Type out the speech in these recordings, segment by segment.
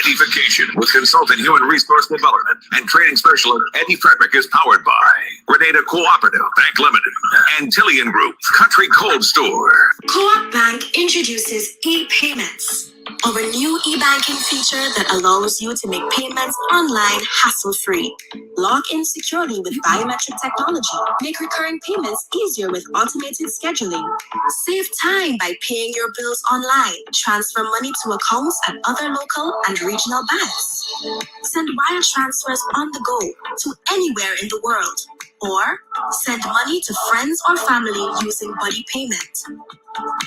EDDIE-FICATION with consultant human resource development and training specialist Eddie Frederick is powered by Grenada Cooperative Bank Limited and Tillian Group Country Cold Store. Co-op Bank introduces e-payments, our new e-banking feature that allows you to make payments online hassle-free. Log in securely with biometric technology. Make recurring payments easier with automated scheduling. Save time by paying your bills online. Transfer money to accounts at other local and regional banks. Send wire transfers on the go to anywhere in the world. Or send money to friends or family using Buddy Payment.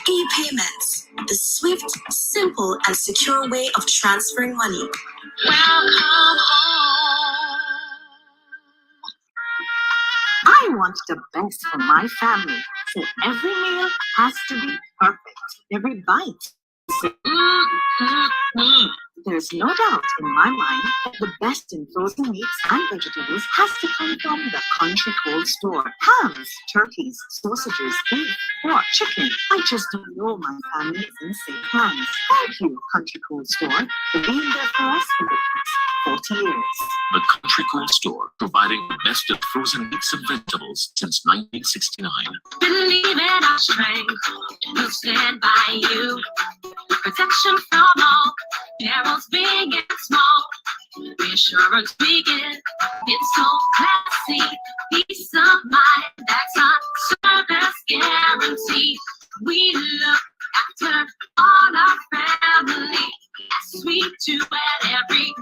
E-payments, the swift, simple, and secure way of transferring money. Welcome home. I want the best for my family, so every meal has to be perfect. Every bite. There's no doubt in my mind that the best in frozen meats and vegetables has to come from the Country Cold Store. Hams, turkeys, sausages, beef, pork, chicken. I just don't know my family is in safe hands. Thank you, Country Cold Store, for being there for us for the past 40 years. The Country Cold Store, providing the best of frozen meats and vegetables since 1969. Believe in our strength, we'll stand by you. Protection from all perils, big and small. Reassurance we get, it's so classy. Peace of mind, that's our service guarantee. We look after all our family, as we do at every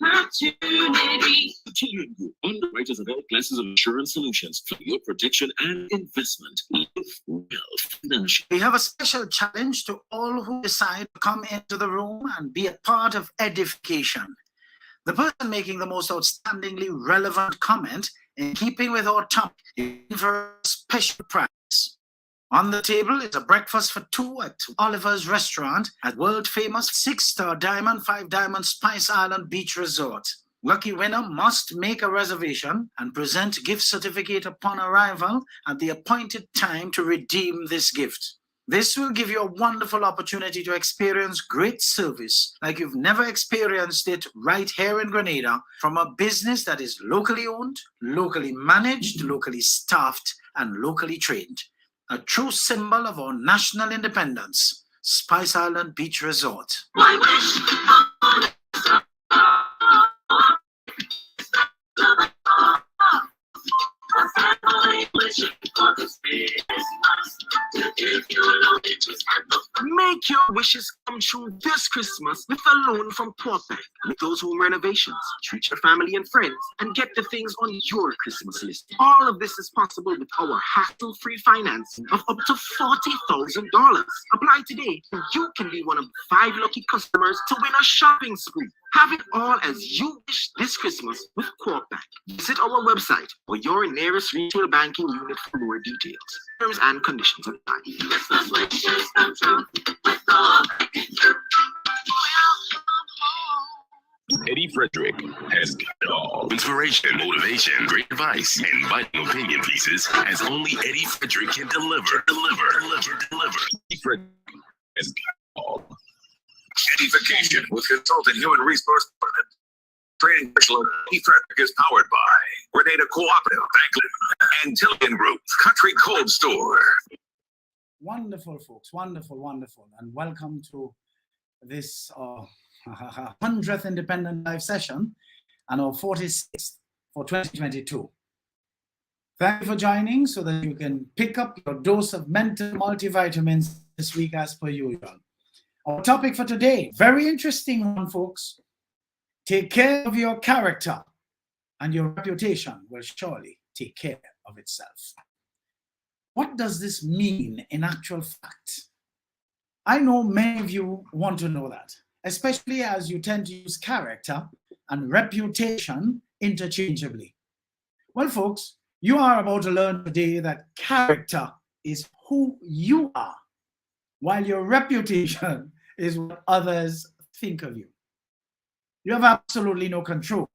opportunity. Tillian Group, underwriters of all classes of insurance solutions for your protection and investment. Live well financially. We have a special challenge to all who decide to come into the room and be a part of EDDIE-FICATION. The person making the most outstandingly relevant comment in keeping with our topic is in for a special prize. On the table is a breakfast for two at Oliver's Restaurant at world-famous 6-star Diamond 5 Diamond Spice Island Beach Resort. Lucky winner must make a reservation and present gift certificate upon arrival at the appointed time to redeem this gift. This will give you a wonderful opportunity to experience great service like you've never experienced it right here in Grenada from a business that is locally owned, locally managed, locally staffed, and locally trained. A true symbol of our national independence, Spice Island Beach Resort. My wish Make your wishes come true this Christmas with a loan from Portbank. With those home renovations, treat your family and friends, and get the things on your Christmas list. All of this is possible with our hassle-free financing of up to $40,000. Apply today, and you can be one of 5 lucky customers to win a shopping spree. Have it all as you wish this Christmas with Portbank. Visit our website or your nearest retail banking unit for more details. Terms and conditions apply. Christmas wishes come true with Portbank. Eddie Frederick has got it all. Inspiration, motivation, great advice, and vital opinion pieces as only Eddie Frederick can deliver. Eddie Frederick has got it all. EDDIE-FICATION with consultant human resource development. Training specialist Eddie Frederick is powered by Grenada Cooperative Bank and Tillian Group Country Cold Store. Wonderful, folks. Wonderful, wonderful. And welcome to this 100th Independent Live session and our 46th for 2022. Thank you for joining so that you can pick up your dose of mental multivitamins this week as per usual. Our topic for today, very interesting one, folks. Take care of your character and your reputation will surely take care of itself. What does this mean in actual fact? I know many of you want to know that, especially as you tend to use character and reputation interchangeably. Well, folks, you are about to learn today that character is who you are, while your reputation is what others think of you. You have absolutely no control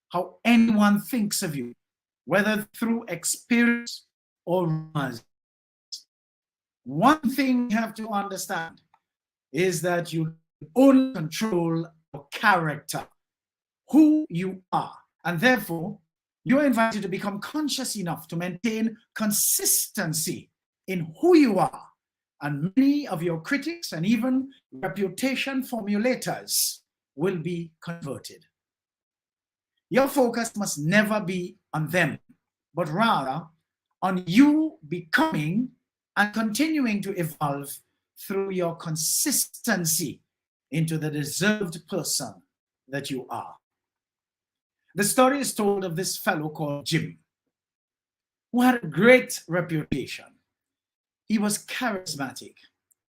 how anyone thinks of you, whether through experience or rumors. One thing you have to understand is that you only control your character, who you are. And therefore, you're invited to become conscious enough to maintain consistency in who you are. And many of your critics and even reputation formulators will be converted. Your focus must never be on them, but rather on you becoming and continuing to evolve through your consistency into the deserved person that you are. The story is told of this fellow called Jim, who had a great reputation. He was charismatic,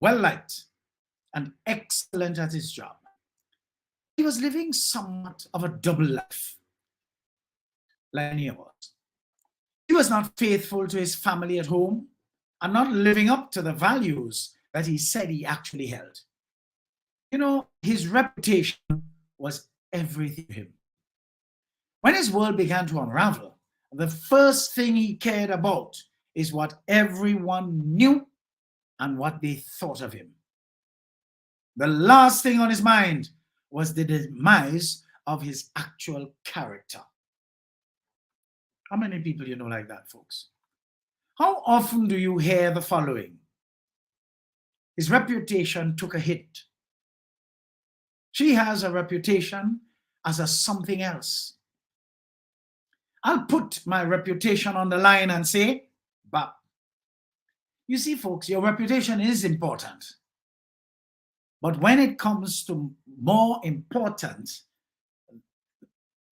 well-liked, and excellent at his job. He was living somewhat of a double life, like any of us. He was not faithful to his family at home and not living up to the values that he said he actually held. You know, his reputation was everything to him. When his world began to unravel, the first thing he cared about is what everyone knew and what they thought of him. The last thing on his mind was the demise of his actual character. How many people you know like that, folks? How often do you hear the following? His reputation took a hit. She has a reputation as a something else. I'll put my reputation on the line and say, but you see, folks, your reputation is important. But when it comes to more important,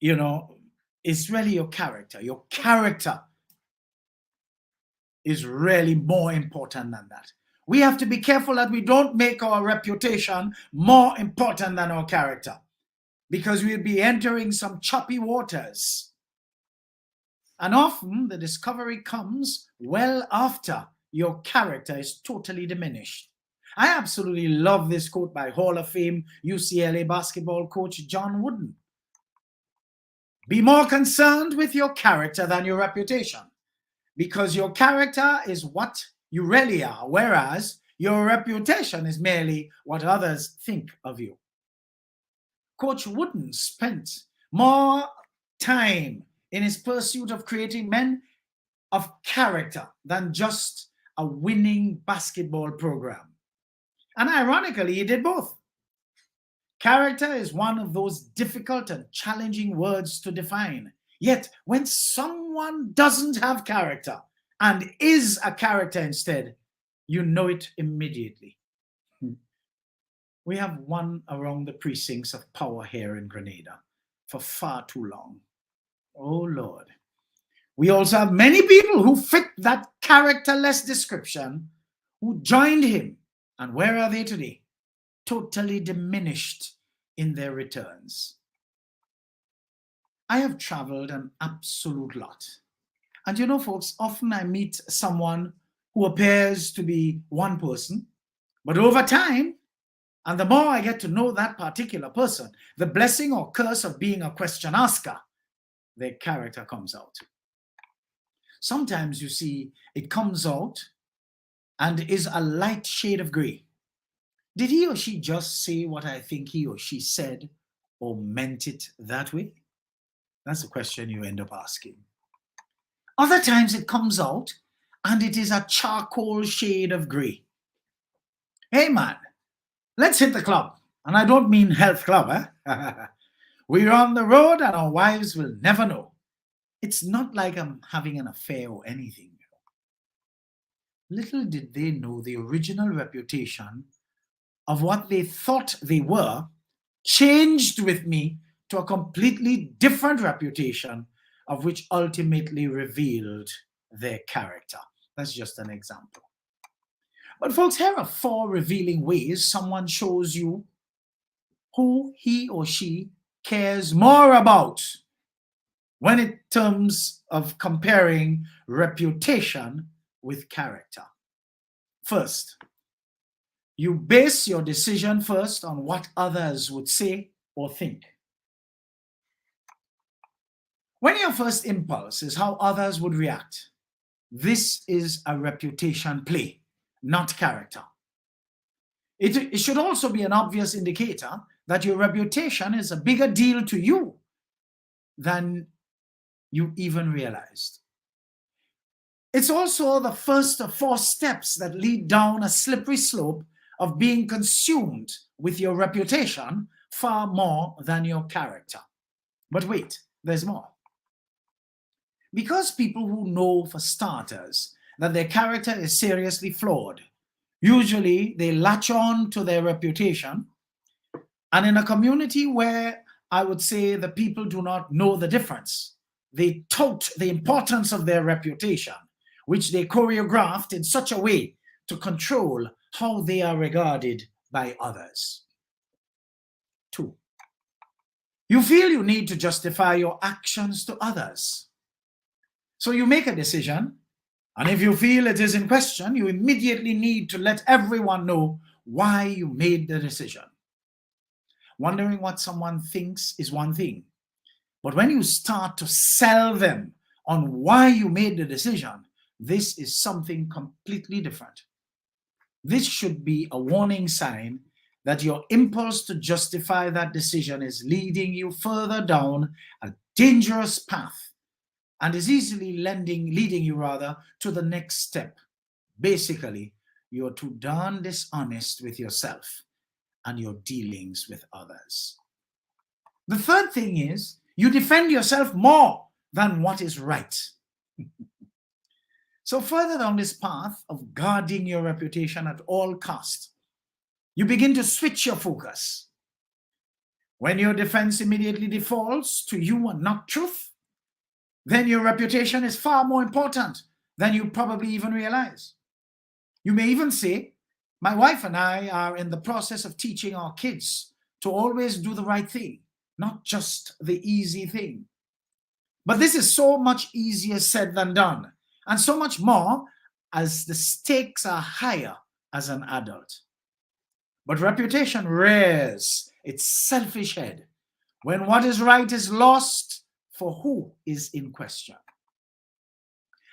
you know, it's really your character. Your character is really more important than that. We have to be careful that we don't make our reputation more important than our character, because we'll be entering some choppy waters. And often the discovery comes well after your character is totally diminished. I absolutely love this quote by Hall of Fame UCLA basketball coach John Wooden. Be more concerned with your character than your reputation, because your character is what you really are, whereas your reputation is merely what others think of you. Coach Wooden spent more time in his pursuit of creating men of character than just a winning basketball program. And ironically, he did both. Character is one of those difficult and challenging words to define. Yet, when someone doesn't have character and is a character instead, you know it immediately. We have won around the precincts of power here in Grenada for far too long. Oh, Lord. We also have many people who fit that characterless description who joined him. And where are they today? Totally diminished in their returns. I have traveled an absolute lot. And you know, folks, often I meet someone who appears to be one person, but over time, and the more I get to know that particular person, the blessing or curse of being a question asker, their character comes out. Sometimes you see it comes out and is a light shade of gray. Did he or she just say what I think he or she said, or meant it that way? That's the question you end up asking. Other times it comes out and it is a charcoal shade of gray. Hey man, let's hit the club. And I don't mean health club, eh? We're on the road and our wives will never know. It's not like I'm having an affair or anything. Little did they know the original reputation of what they thought they were changed with me to a completely different reputation, of which ultimately revealed their character. That's just an example. But folks, here are 4 revealing ways someone shows you who he or she cares more about when in terms of comparing reputation with character. First, you base your decision first on what others would say or think. When your first impulse is how others would react, this is a reputation play, not character. It should also be an obvious indicator that your reputation is a bigger deal to you than you even realized. It's also the first of 4 steps that lead down a slippery slope of being consumed with your reputation far more than your character. But wait, there's more. Because people who know, for starters, that their character is seriously flawed, usually they latch on to their reputation. And in a community where I would say the people do not know the difference, they tout the importance of their reputation, which they choreographed in such a way to control how they are regarded by others. 2, you feel you need to justify your actions to others. So you make a decision, and if you feel it is in question, you immediately need to let everyone know why you made the decision. Wondering what someone thinks is one thing, but when you start to sell them on why you made the decision, this is something completely different. This should be a warning sign that your impulse to justify that decision is leading you further down a dangerous path and is easily leading you to the next step. Basically, you're too darn dishonest with yourself and your dealings with others. The third thing is you defend yourself more than what is right. So further down this path of guarding your reputation at all costs, you begin to switch your focus. When your defense immediately defaults to you and not truth, then your reputation is far more important than you probably even realize. You may even say, my wife and I are in the process of teaching our kids to always do the right thing, not just the easy thing. But this is so much easier said than done, and so much more as the stakes are higher as an adult. But reputation rears its selfish head when what is right is lost for who is in question.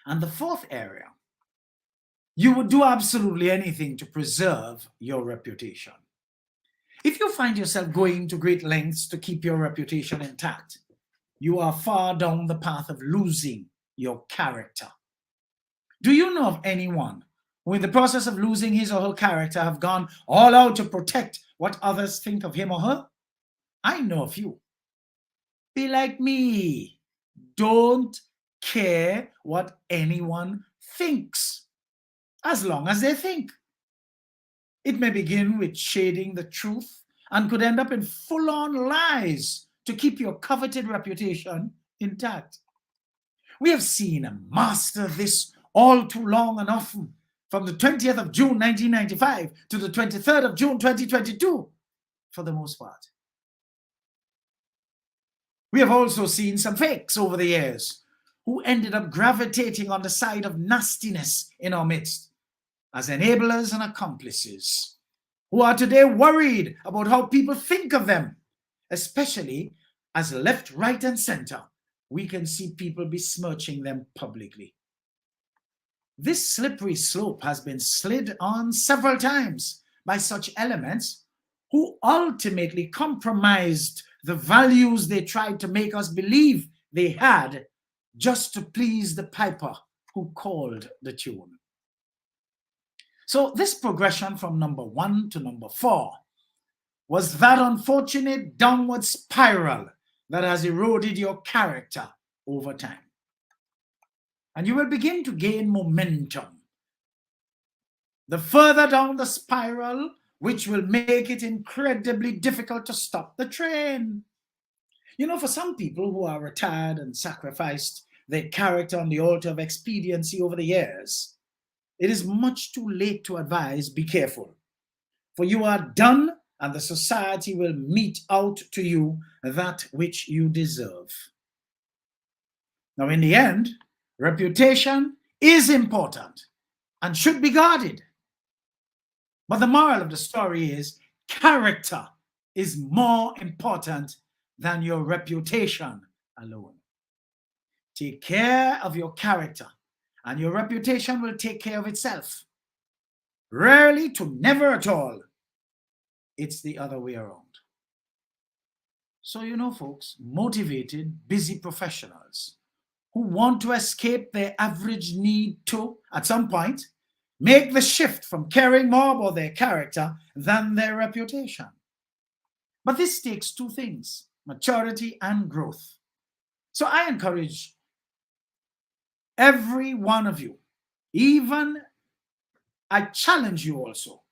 And the fourth area, you would do absolutely anything to preserve your reputation. If you find yourself going to great lengths to keep your reputation intact, you are far down the path of losing your character. Do you know of anyone who in the process of losing his or her character have gone all out to protect what others think of him or her? I know a few. Be like me. Don't care what anyone thinks, as long as they think. It may begin with shading the truth and could end up in full-on lies to keep your coveted reputation intact. We have seen a master of this all too long and often, from the 20th of June 1995 to the 23rd of June 2022, for the most part. We have also seen some fakes over the years who ended up gravitating on the side of nastiness in our midst as enablers and accomplices, who are today worried about how people think of them, especially as left, right, and center, we can see people besmirching them publicly. This slippery slope has been slid on several times by such elements who ultimately compromised the values they tried to make us believe they had just to please the piper who called the tune. So this progression from number 1 to number 4 was that unfortunate downward spiral that has eroded your character over time. And you will begin to gain momentum. The further down the spiral, which will make it incredibly difficult to stop the train. You know, for some people who are retired and sacrificed their character on the altar of expediency over the years, it is much too late to advise, be careful. For you are done, and the society will mete out to you that which you deserve. Now, in the end, reputation is important and should be guarded. But the moral of the story is character is more important than your reputation alone. Take care of your character, and your reputation will take care of itself. Rarely to never at all. It's the other way around. So, you know, folks, motivated, busy professionals who want to escape their average need to, at some point, make the shift from caring more about their character than their reputation. But this takes two things, maturity and growth. So I encourage every one of you, even I challenge you also,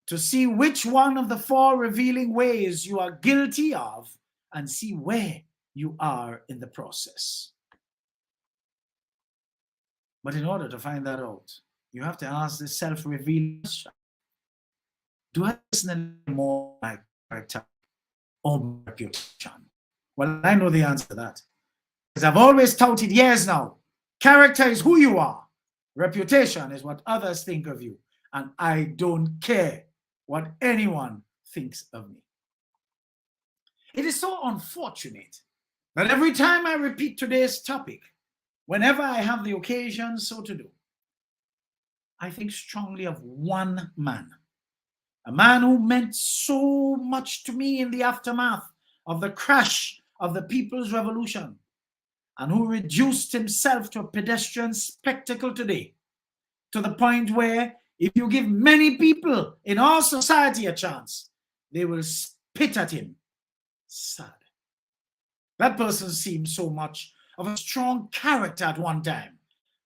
to see which one of the four revealing ways you are guilty of and see where you are in the process. But in order to find that out, you have to ask this self-revealing question. Do I listen more my character or my reputation? Well, I know the answer to that. Because I've always touted years now, character is who you are. Reputation is what others think of you. And I don't care what anyone thinks of me. It is so unfortunate that every time I repeat today's topic, whenever I have the occasion so to do, I think strongly of one man, a man who meant so much to me in the aftermath of the crash of the People's Revolution, and who reduced himself to a pedestrian spectacle today, to the point where if you give many people in our society a chance, they will spit at him. Sad. That person seemed so much of a strong character at one time,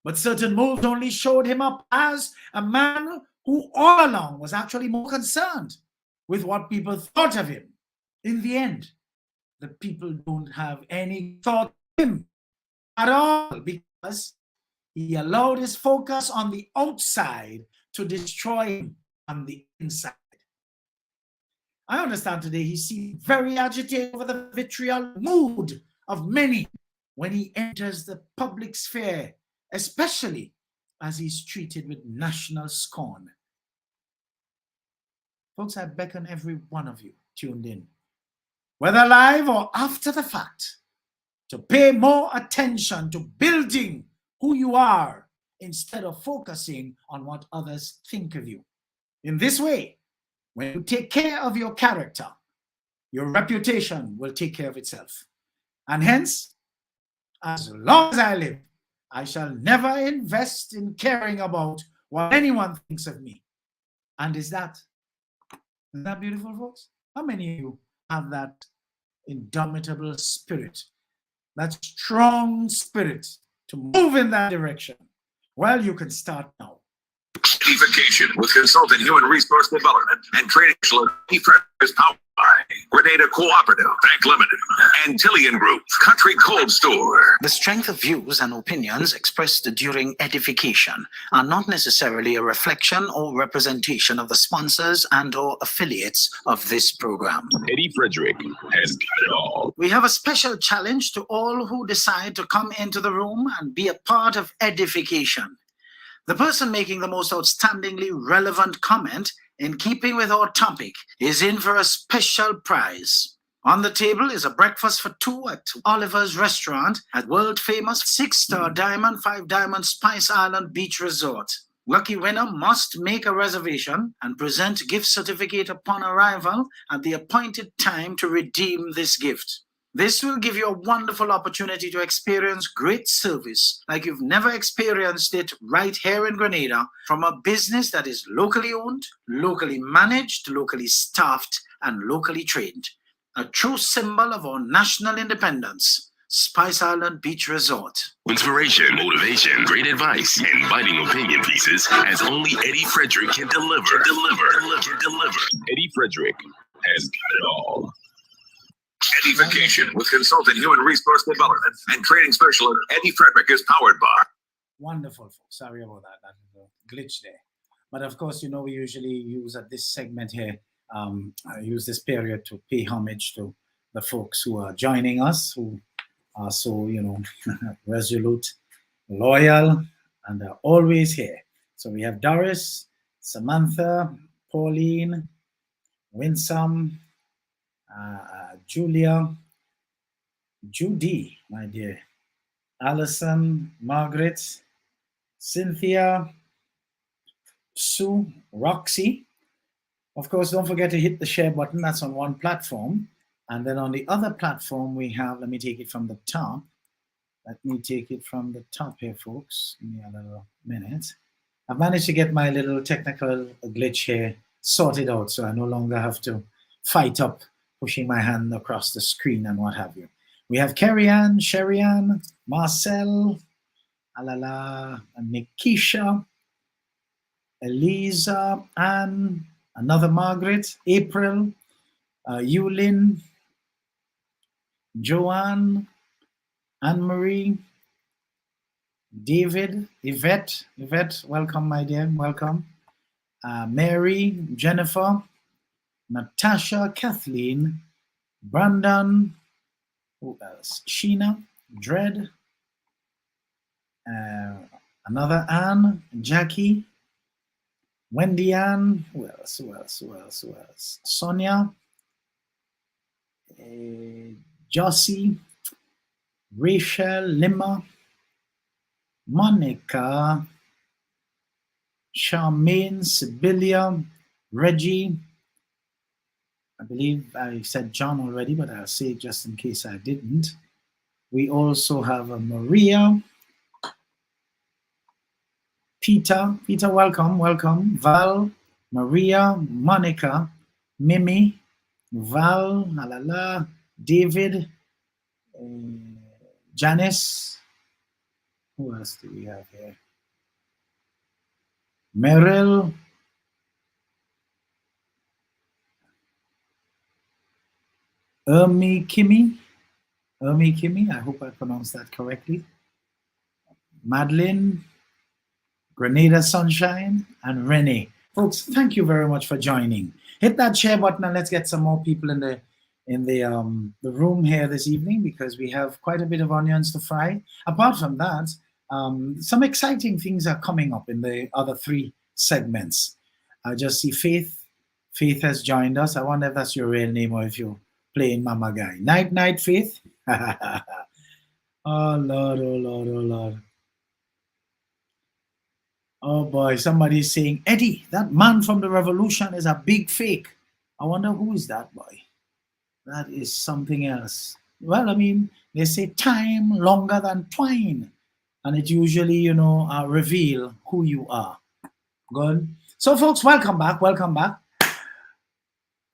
but certain moves only showed him up as a man who all along was actually more concerned with what people thought of him. In the end, the people don't have any thought of him at all, because he allowed his focus on the outside to destroy him on the inside. I understand today he seems very agitated over the vitriol mood of many when he enters the public sphere, especially as he's treated with national scorn. Folks, I beckon every one of you tuned in, whether live or after the fact, to pay more attention to building who you are instead of focusing on what others think of you. In this way, when you take care of your character, your reputation will take care of itself. And hence, as long as I live, I shall never invest in caring about what anyone thinks of me. And isn't that beautiful, folks? How many of you have that indomitable spirit, that strong spirit to move in that direction? Well, you can start now. EDDIE-FICATION with consultant human resource development and training specialist Frederick is powered by Grenada Cooperative Bank Limited and Tillian Group Country Cold Store. The strength of views and opinions expressed during edification are not necessarily a reflection or representation of the sponsors and or affiliates of this program. Eddie Frederick has got it all. We have a special challenge to all who decide to come into the room and be a part of edification. The person making the most outstandingly relevant comment in keeping with our topic is in for a special prize. On the table is a breakfast for two at Oliver's Restaurant at world-famous 6-star Diamond 5 Diamond Spice Island Beach Resort. Lucky winner must make a reservation and present gift certificate upon arrival at the appointed time to redeem this gift. This will give you a wonderful opportunity to experience great service like you've never experienced it right here in Grenada from a business that is locally owned, locally managed, locally staffed, and locally trained. A true symbol of our national independence. Spice Island Beach Resort. Inspiration, motivation, great advice, and biting opinion pieces as only Eddie Frederick can deliver. Eddie Frederick has got it all. EDDIE-FICATION with consultant human resource development and training specialist Eddie Frederick is powered by. Wonderful, folks. Sorry about that. That was a glitch there. But of course, you know, we usually use at this segment here, I use this period to pay homage to the folks who are joining us, who are so, you know, resolute, loyal, and are always here. So we have Doris, Samantha, Pauline, Winsome, Julia, Judy, my dear, Allison, Margaret, Cynthia, Sue, Roxy. Of course, don't forget to hit the share button. That's on one platform. And then on the other platform, we have, let me take it from the top. Let me take it from the top here, folks. Give me a little minute. I've managed to get my little technical glitch here sorted out, so I no longer have to fight up pushing my hand across the screen and what have you. We have Kerry-Ann, Sherry-Ann, Marcel, Alala, Nikisha, Eliza, Anne, another Margaret, April, Yulin, Joanne, Anne-Marie, David, Yvette, welcome, my dear, welcome. Mary, Jennifer, Natasha, Kathleen, Brandon, who else? Sheena, Dred, another Anne, Jackie, Wendy Ann, who else? Sonia, Josie, Rachel, Lima, Monica, Charmaine, Sibylla, Reggie. I believe I said John already, but I'll say it just in case I didn't. We also have a Maria, Peter, welcome. Val, Maria, Monica, Mimi, Val, Alala, David, Janice. Who else do we have here? Meryl, Kimi, I hope I pronounced that correctly. Madeline, Grenada Sunshine, and Renee. Folks, thank you very much for joining. Hit that share button and let's get some more people in the room here this evening, because we have quite a bit of onions to fry. Apart from that, some exciting things are coming up in the other three segments. I just see Faith. Faith has joined us. I wonder if that's your real name or if you're playing Mama Guy. Night, Faith. Oh, Lord. Oh, boy. Somebody's saying, Eddie, that man from the revolution is a big fake. I wonder who is that, boy. That is something else. Well, I mean, they say time longer than twine. And it usually, reveal who you are. Good. So, folks, welcome back.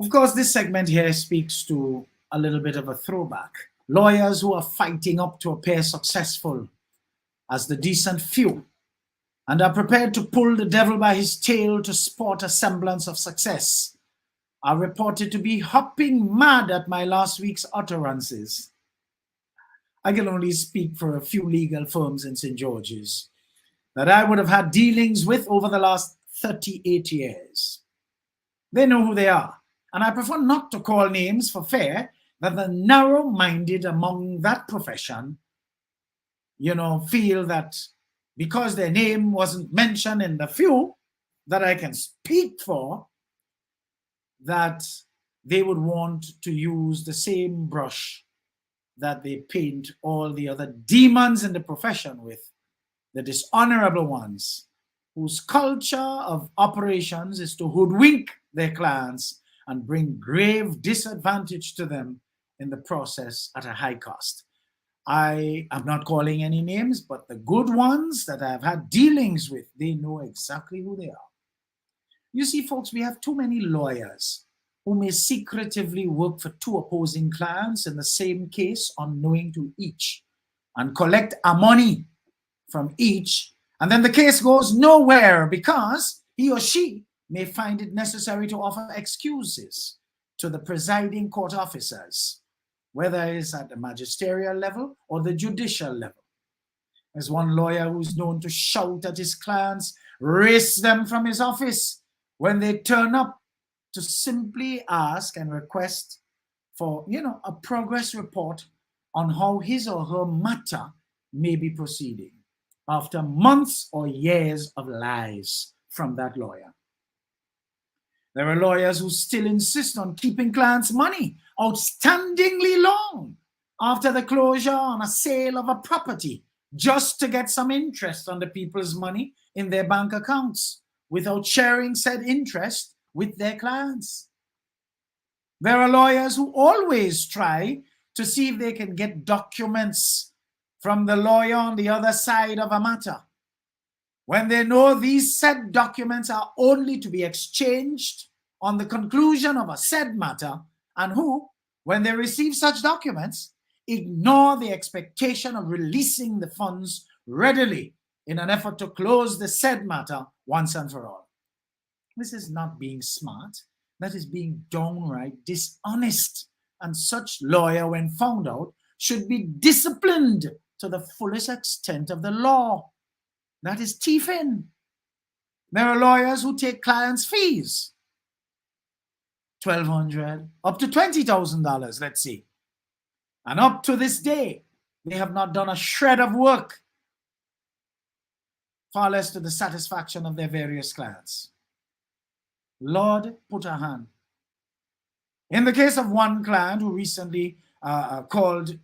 Of course, this segment here speaks to a little bit of a throwback. Lawyers who are fighting up to appear successful as the decent few and are prepared to pull the devil by his tail to sport a semblance of success are reported to be hopping mad at my last week's utterances. I can only speak for a few legal firms in St. George's that I would have had dealings with over the last 38 years. They know who they are, and I prefer not to call names for fear that the narrow-minded among that profession, feel that because their name wasn't mentioned in the few that I can speak for, that they would want to use the same brush that they paint all the other demons in the profession with, the dishonorable ones, whose culture of operations is to hoodwink their clients and bring grave disadvantage to them in the process at a high cost. I am not calling any names, but the good ones that I've had dealings with, they know exactly who they are. You see, folks, we have too many lawyers who may secretively work for two opposing clients in the same case, unknowing to each, and collect a money from each, and then the case goes nowhere because he or she may find it necessary to offer excuses to the presiding court officers, whether it's at the magisterial level or the judicial level. There's one lawyer who's known to shout at his clients, race them from his office when they turn up, to simply ask and request for, a progress report on how his or her matter may be proceeding after months or years of lies from that lawyer. There are lawyers who still insist on keeping clients' money outstandingly long after the closure on a sale of a property, just to get some interest on the people's money in their bank accounts without sharing said interest with their clients. There are lawyers who always try to see if they can get documents from the lawyer on the other side of a matter, when they know these said documents are only to be exchanged on the conclusion of a said matter, and who, when they receive such documents, ignore the expectation of releasing the funds readily in an effort to close the said matter once and for all. This is not being smart. That is being downright dishonest. And such lawyer, when found out, should be disciplined to the fullest extent of the law. That is thieving. There are lawyers who take clients' fees, $1,200 up to $20,000, let's see. And up to this day, they have not done a shred of work, far less to the satisfaction of their various clients. Lord, put a hand. In the case of one client who recently called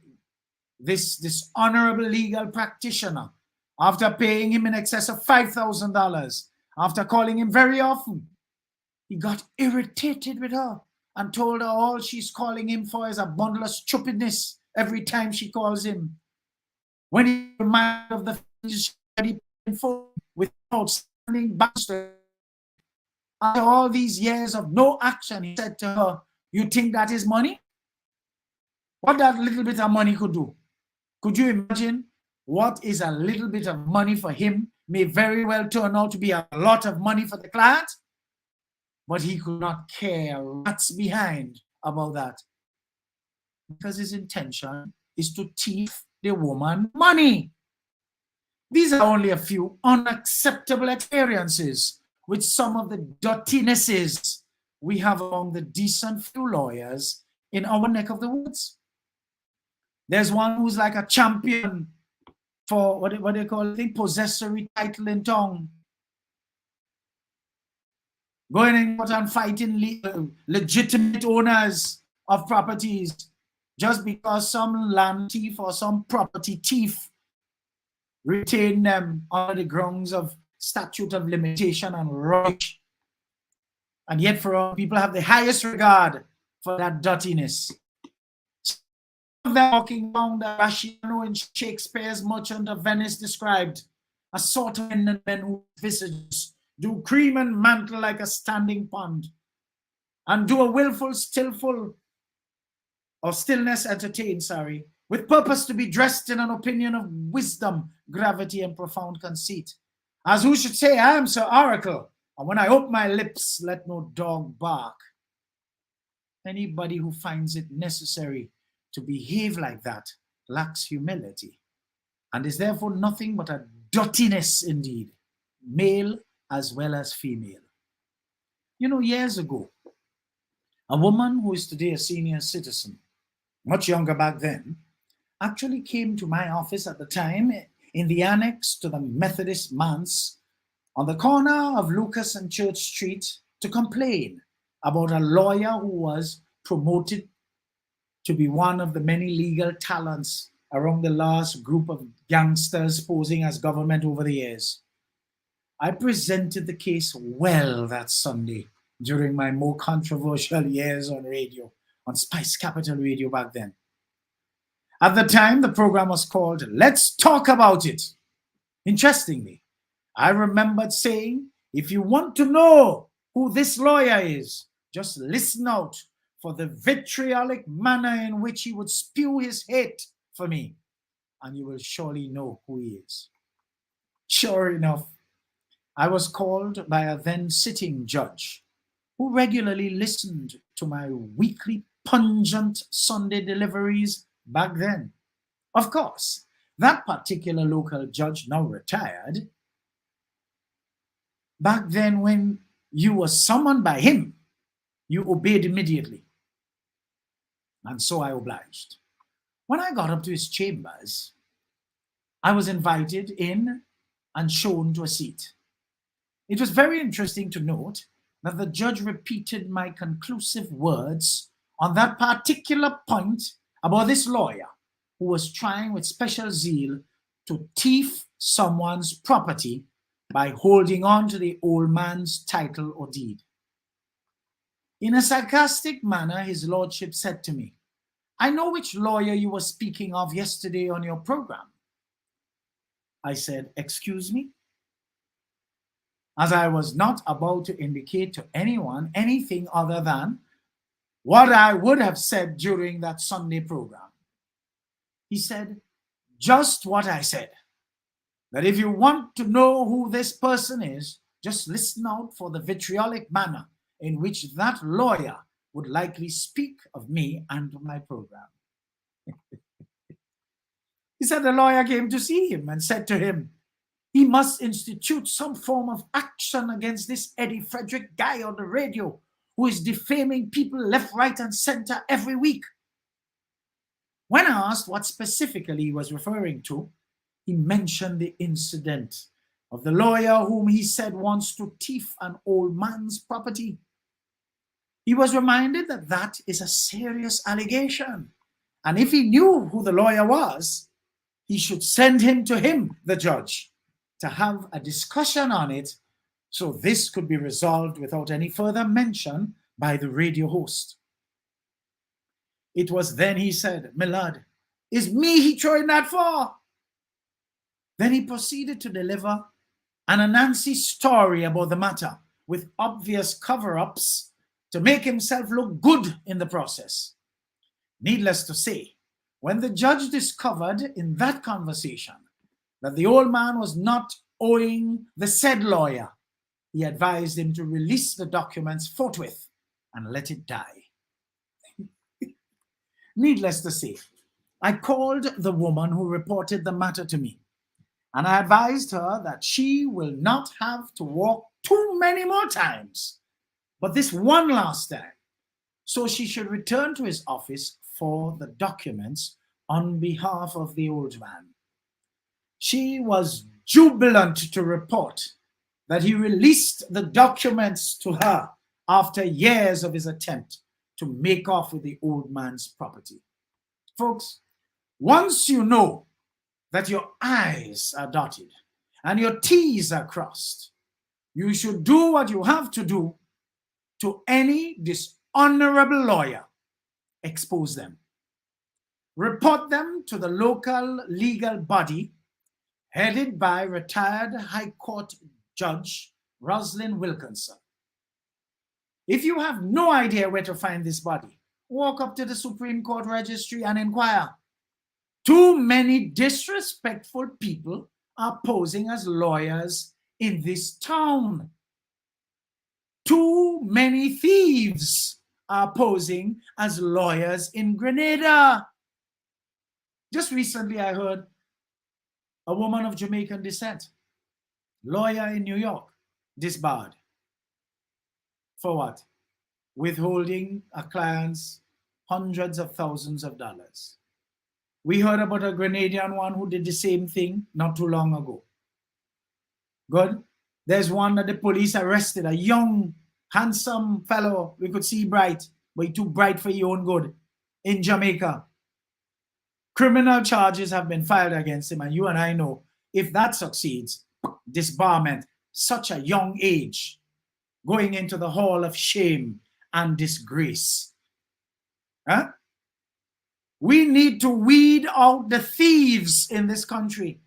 this honorable legal practitioner, after paying him in excess of $5,000, after calling him very often, he got irritated with her and told her all she's calling him for is a bundle of stupidness every time she calls him. When he reminded of the things she paid for with outstanding bastard, after all these years of no action, he said to her, "You think that is money?" What that little bit of money could do? Could you imagine what is a little bit of money for him may very well turn out to be a lot of money for the client? But he could not care a rat's behind about that, because his intention is to thief the woman money. These are only a few unacceptable experiences with some of the dirtinesses we have among the decent few lawyers in our neck of the woods. There's one who's like a champion for what they call, I think, possessory title in tongue. Going out and fighting legitimate owners of properties just because some land thief or some property thief retained them under the grounds of statute of limitation and rubbish. And yet for all, people have the highest regard for that dirtiness. Some of them walking down the Rasciano in Shakespeare's Merchant of Venice described a sort of men whose visages do cream and mantle like a standing pond, and do a willful, stillful, or stillness entertain, with purpose to be dressed in an opinion of wisdom, gravity, and profound conceit. As who should say, I am Sir Oracle, and when I open my lips, let no dog bark. Anybody who finds it necessary to behave like that lacks humility, and is therefore nothing but a dirtiness indeed, male as well as female. You know, years ago, a woman who is today a senior citizen, much younger back then, actually came to my office at the time in the annex to the Methodist manse on the corner of Lucas and Church Street to complain about a lawyer who was promoted to be one of the many legal talents around the last group of gangsters posing as government over the years. I presented the case well that Sunday during my more controversial years on radio, on Spice Capital Radio back then. At the time, the program was called Let's Talk About It. Interestingly, I remembered saying, if you want to know who this lawyer is, just listen out for the vitriolic manner in which he would spew his hate for me, and you will surely know who he is. Sure enough, I was called by a then sitting judge who regularly listened to my weekly pungent Sunday deliveries back then. Of course, that particular local judge, now retired, back then when you were summoned by him, you obeyed immediately. And so I obliged. When I got up to his chambers, I was invited in and shown to a seat. It was very interesting to note that the judge repeated my conclusive words on that particular point about this lawyer who was trying with special zeal to thief someone's property by holding on to the old man's title or deed. In a sarcastic manner, his lordship said to me, "I know which lawyer you were speaking of yesterday on your program." I said, "Excuse me?" As I was not about to indicate to anyone anything other than what I would have said during that Sunday program. He said, "Just what I said, that if you want to know who this person is, just listen out for the vitriolic manner in which that lawyer would likely speak of me and my program." He said the lawyer came to see him and said to him, he must institute some form of action against this Eddie Frederick guy on the radio who is defaming people left, right, and center every week. When asked what specifically he was referring to, he mentioned the incident of the lawyer whom he said wants to thief an old man's property. He was reminded that that is a serious allegation, and if he knew who the lawyer was, he should send him to him, the judge, to have a discussion on it so this could be resolved without any further mention by the radio host. It was then he said, "My lad, is me he throwing that for?" Then he proceeded to deliver an Anansi story about the matter with obvious cover-ups to make himself look good in the process. Needless to say, when the judge discovered in that conversation that the old man was not owing the said lawyer, he advised him to release the documents forthwith and let it die. Needless to say, I called the woman who reported the matter to me, and I advised her that she will not have to walk too many more times, but this one last time, so she should return to his office for the documents on behalf of the old man. She was jubilant to report that he released the documents to her after years of his attempt to make off with the old man's property. Folks, once you know that your I's are dotted and your T's are crossed, you should do what you have to do to any dishonorable lawyer. Expose them. Report them to the local legal body headed by retired High Court Judge Rosalind Wilkinson. If you have no idea where to find this body, walk up to the Supreme Court Registry and inquire. Too many disrespectful people are posing as lawyers in this town. Too many thieves are posing as lawyers in Grenada. Just recently I heard a woman of Jamaican descent, lawyer in New York, disbarred. For what? Withholding a client's hundreds of thousands of dollars. We heard about a Grenadian one who did the same thing not too long ago. Good. There's one that the police arrested, a young, handsome fellow. We could see bright, but he too bright for your own good, in Jamaica. Criminal charges have been filed against him, and you and I know if that succeeds, disbarment, such a young age, going into the hall of shame and disgrace. Huh? We need to weed out the thieves in this country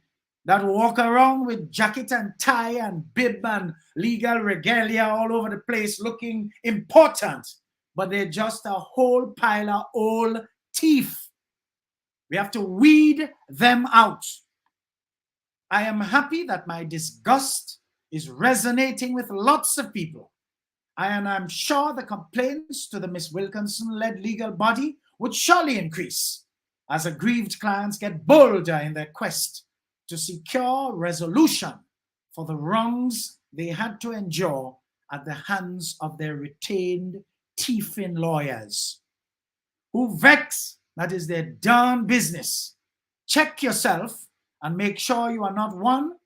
that walk around with jacket and tie and bib and legal regalia all over the place looking important, but they're just a whole pile of old thief. We have to weed them out. I am happy that my disgust is resonating with lots of people. And I'm sure the complaints to the Miss Wilkinson-led legal body would surely increase as aggrieved clients get bolder in their quest to secure resolution for the wrongs they had to endure at the hands of their retained thieving lawyers who vex. That is their darn business. Check yourself and make sure you are not one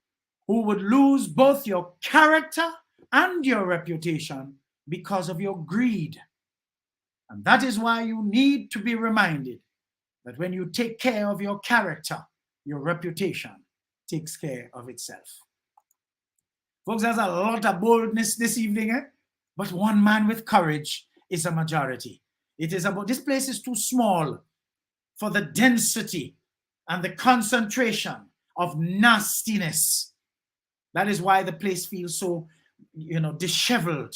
who would lose both your character and your reputation because of your greed. And that is why you need to be reminded that when you take care of your character, your reputation takes care of itself. Folks, there's a lot of boldness this evening, but one man with courage is a majority. It is about, this place is too small for the density and the concentration of nastiness. That is why the place feels so, disheveled.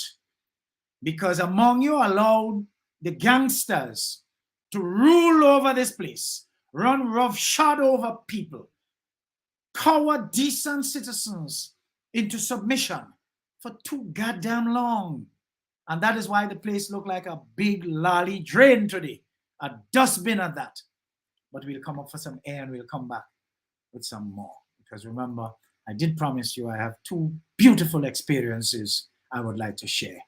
Because among you allowed the gangsters to rule over this place, run roughshod over people, cower decent citizens into submission for too goddamn long. And that is why the place looked like a big lolly drain today, a dustbin at that. But we'll come up for some air and we'll come back with some more. Because remember, I did promise you I have 2 beautiful experiences I would like to share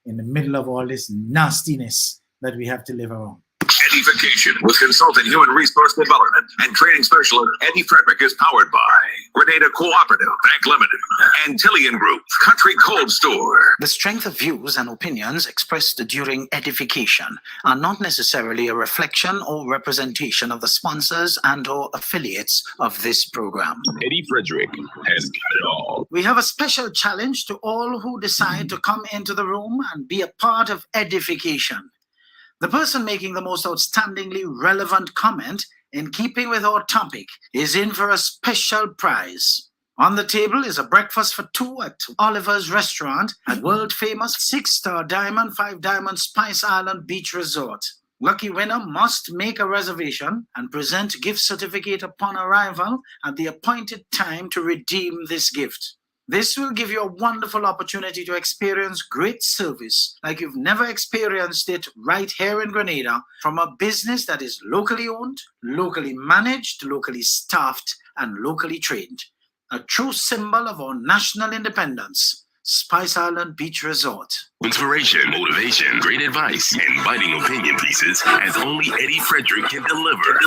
in the middle of all this nastiness that we have to live around. EDDIE-FICATION with consultant human resource development and training specialist Eddie Frederick is powered by Grenada Cooperative Bank Limited, Antillian Group, Country Cold Store. The strength of views and opinions expressed during edification are not necessarily a reflection or representation of the sponsors and or affiliates of this program. Eddie Frederick has got it all. We have a special challenge to all who decide to come into the room and be a part of edification. The person making the most outstandingly relevant comment in keeping with our topic is in for a special prize. On the table is a breakfast for 2 at Oliver's Restaurant at world-famous 6-star Diamond 5 Diamond Spice Island Beach Resort. Lucky winner must make a reservation and present gift certificate upon arrival at the appointed time to redeem this gift. This will give you a wonderful opportunity to experience great service like you've never experienced it right here in Grenada from a business that is locally owned, locally managed, locally staffed, and locally trained. A true symbol of our national independence. Spice Island Beach Resort. Inspiration, motivation, great advice, and biting opinion pieces as only Eddie Frederick can deliver.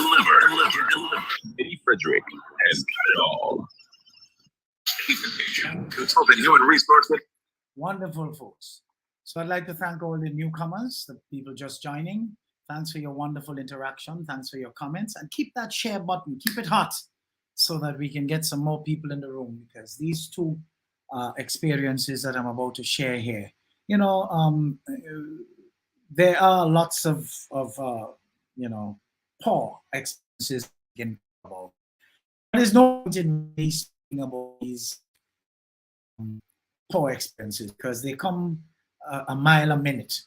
Eddie Frederick has got it all. Consultant human resources. Wonderful, folks. So I'd like to thank all the newcomers, the people just joining. Thanks for your wonderful interaction. Thanks for your comments. And keep that share button, keep it hot so that we can get some more people in the room, because these 2 experiences that I'm about to share here, there are lots of poor experiences we can talk about. There's no point in me speaking about these poor experiences because they come a mile a minute.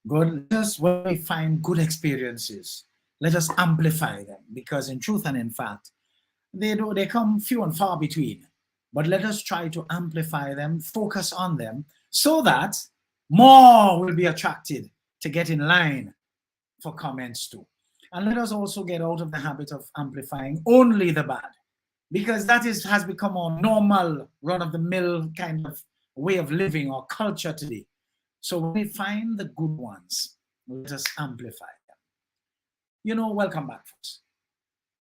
God, let us, when we find good experiences, let us amplify them, because in truth and in fact, they come few and far between. But let us try to amplify them, focus on them, so that more will be attracted to get in line for comments too. And let us also get out of the habit of amplifying only the bad, because that has become a normal, run-of-the-mill kind of way of living or culture today. So when we find the good ones, let us amplify them. Welcome back, folks.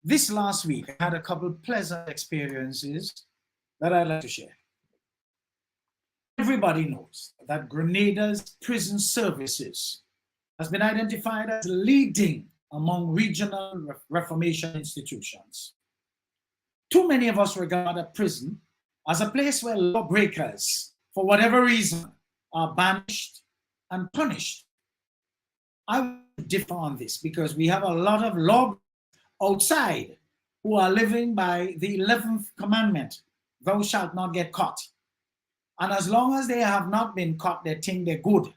This last week, I had a couple pleasant experiences that I'd like to share. Everybody knows that Grenada's prison services has been identified as leading among regional reformation institutions. Too many of us regard a prison as a place where lawbreakers, for whatever reason, are banished and punished. I would differ on this, because we have a lot of law outside who are living by the 11th commandment, thou shalt not get caught. And as long as they have not been caught, they think they're good.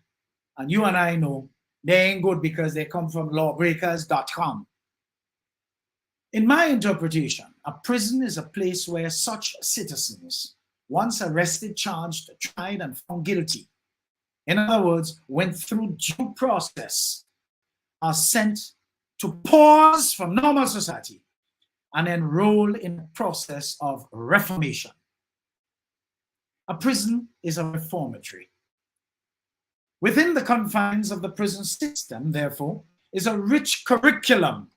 And you and I know they ain't good, because they come from lawbreakers.com. In my interpretation, a prison is a place where such citizens, once arrested, charged, tried, and found guilty, in other words, went through due process, are sent to pause from normal society and enroll in a process of reformation. A prison is a reformatory. Within the confines of the prison system, therefore, is a rich curriculum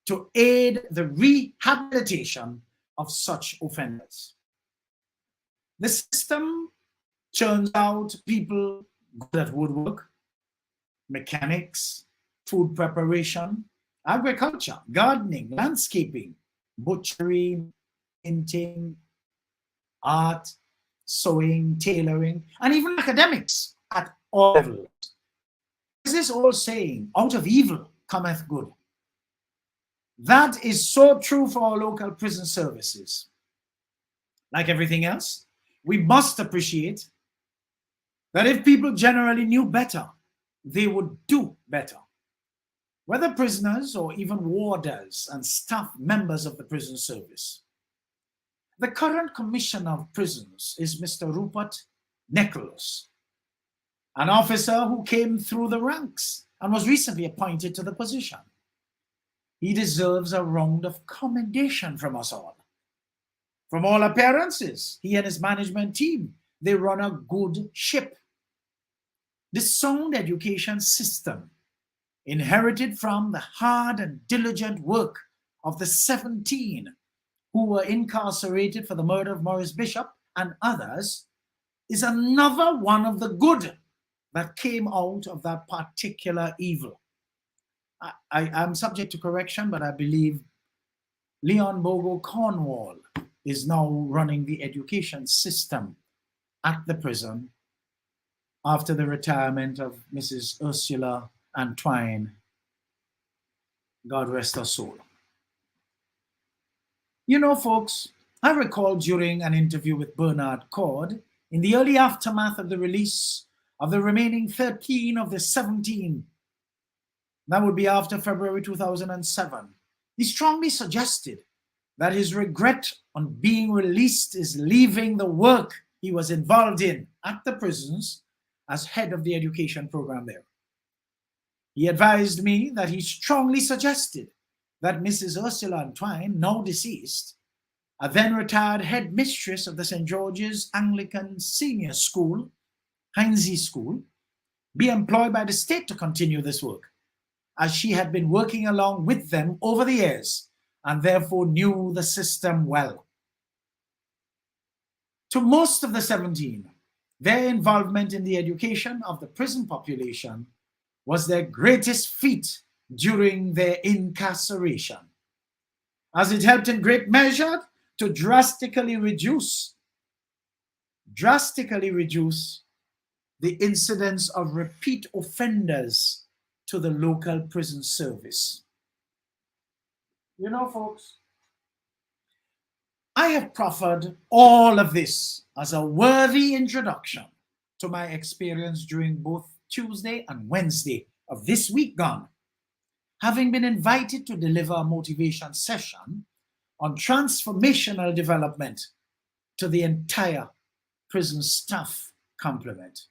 to aid the rehabilitation of such offenders. The system churns out people good at woodwork, mechanics, food preparation, agriculture, gardening, landscaping, butchery, painting, art, sewing, tailoring, and even academics at all levels. this old saying, out of evil cometh good. That is so true for our local prison services. Like everything else, we must appreciate that if people generally knew better, they would do better. Whether prisoners or even warders and staff members of the prison service. The current Commissioner of Prisons is Mr. Rupert Nicholas, an officer who came through the ranks and was recently appointed to the position. He deserves a round of commendation from us all. From all appearances, he and his management team, they run a good ship. The sound education system, inherited from the hard and diligent work of the 17 who were incarcerated for the murder of Maurice Bishop and others, is another one of the good that came out of that particular evil. I'm subject to correction, but I believe Leon Bogo Cornwall is now running the education system at the prison after the retirement of Mrs. Ursula Antoine, God rest her soul. You know, folks, I recall during an interview with Bernard Cord in the early aftermath of the release of the remaining 13 of the 17, that would be after February 2007, he strongly suggested that his regret on being released is leaving the work he was involved in at the prisons as head of the education program there. He advised me that he strongly suggested that Mrs. Ursula Antoine, now deceased, a then retired head mistress of the St. George's Anglican Senior School, Heinze School, be employed by the state to continue this work, as she had been working along with them over the years and therefore knew the system well. To most of the 17, their involvement in the education of the prison population was their greatest feat during their incarceration, as it helped in great measure to drastically reduce the incidence of repeat offenders to the local prison service. You know, folks, I have proffered all of this as a worthy introduction to my experience during both Tuesday and Wednesday of this week gone, having been invited to deliver a motivation session on transformational development to the entire prison staff complement.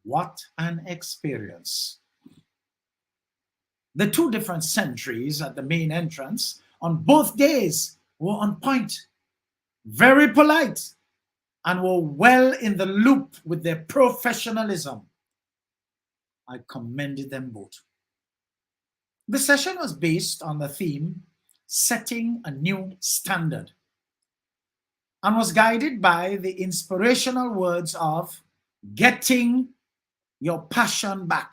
What an experience. The two different sentries at the main entrance on both days were on point, very polite, and were well in the loop with their professionalism. I commended them both. The session was based on the theme, Setting a New Standard, and was guided by the inspirational words of getting your passion back.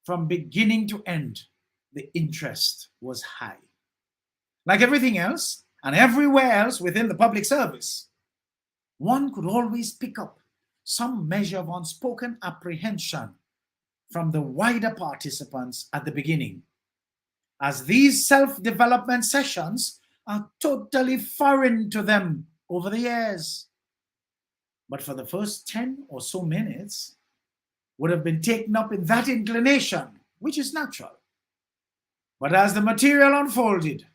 From beginning to end, the interest was high. Like everything else and everywhere else within the public service, one could always pick up some measure of unspoken apprehension from the wider participants at the beginning, as these self-development sessions are totally foreign to them over the years. But for the first 10 or so minutes, would have been taken up in that inclination, which is natural. But as the material unfolded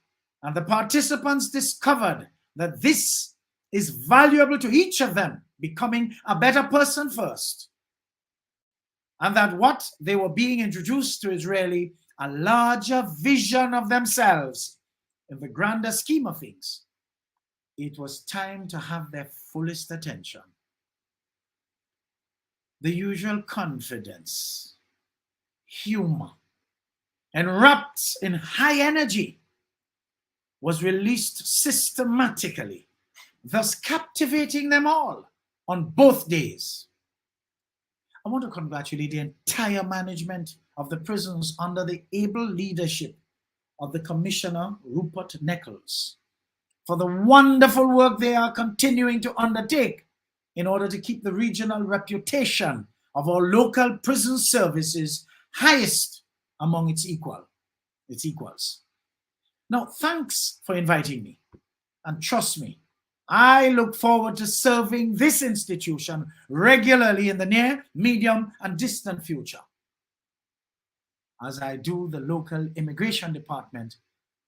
and the participants discovered that this is valuable to each of them, becoming a better person first, and that what they were being introduced to is really a larger vision of themselves in the grander scheme of things, it was time to have their fullest attention. The usual confidence, humor, and wrapped in high energy was released systematically, thus captivating them all on both days. I want to congratulate the entire management of the prisons under the able leadership of the Commissioner Rupert Nicholas for the wonderful work they are continuing to undertake in order to keep the regional reputation of our local prison services highest among its equals. Now, thanks for inviting me, and trust me, I look forward to serving this institution regularly in the near, medium, and distant future, as I do the local immigration department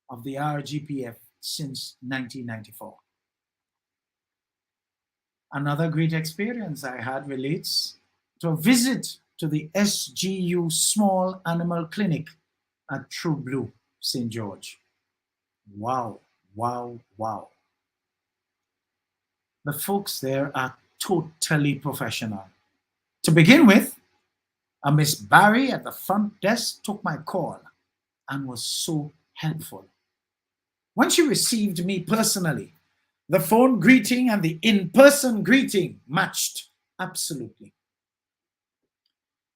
of the RGPF since 1994. Another great experience I had relates to a visit to the SGU Small Animal Clinic at True Blue, St. George. Wow, wow, wow. The folks there are totally professional. To begin with, a Miss Barry at the front desk took my call and was so helpful. When she received me personally, the phone greeting and the in-person greeting matched absolutely.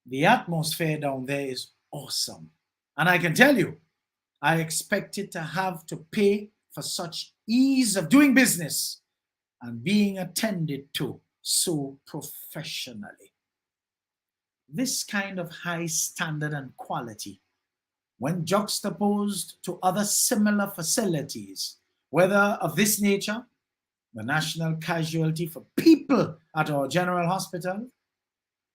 The atmosphere down there is awesome. And I can tell you, I expected to have to pay for such ease of doing business and being attended to so professionally. This kind of high standard and quality, when juxtaposed to other similar facilities, whether of this nature, the national casualty for people at our general hospital,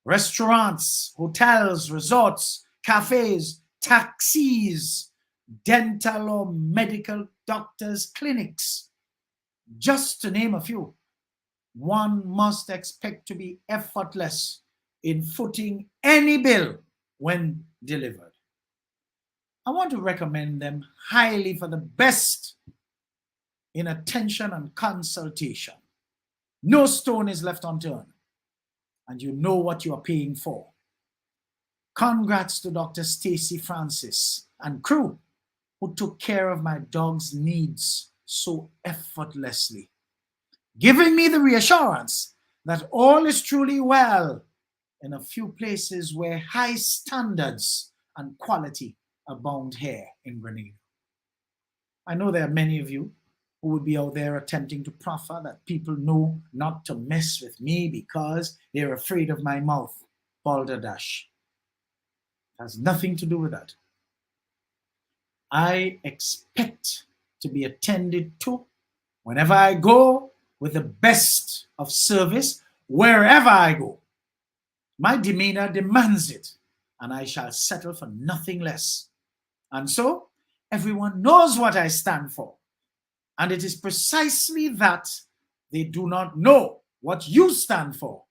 restaurants, hotels, resorts, cafes, taxis, dental or medical doctors' clinics, just to name a few, one must expect to be effortless in footing any bill when delivered. I want to recommend them highly for the best in attention and consultation. No stone is left unturned, and you know what you are paying for. Congrats to Dr. Stacy Francis and crew who took care of my dog's needs so effortlessly, giving me the reassurance that all is truly well in a few places where high standards and quality abound here in Grenada. I know there are many of you who would be out there attempting to proffer that people know not to mess with me because they're afraid of my mouth. Balderdash. It has nothing to do with that. I expect to be attended to whenever I go with the best of service wherever I go. My demeanor demands it, and I shall settle for nothing less. And so, everyone knows what I stand for. And it is precisely that they do not know what you stand for,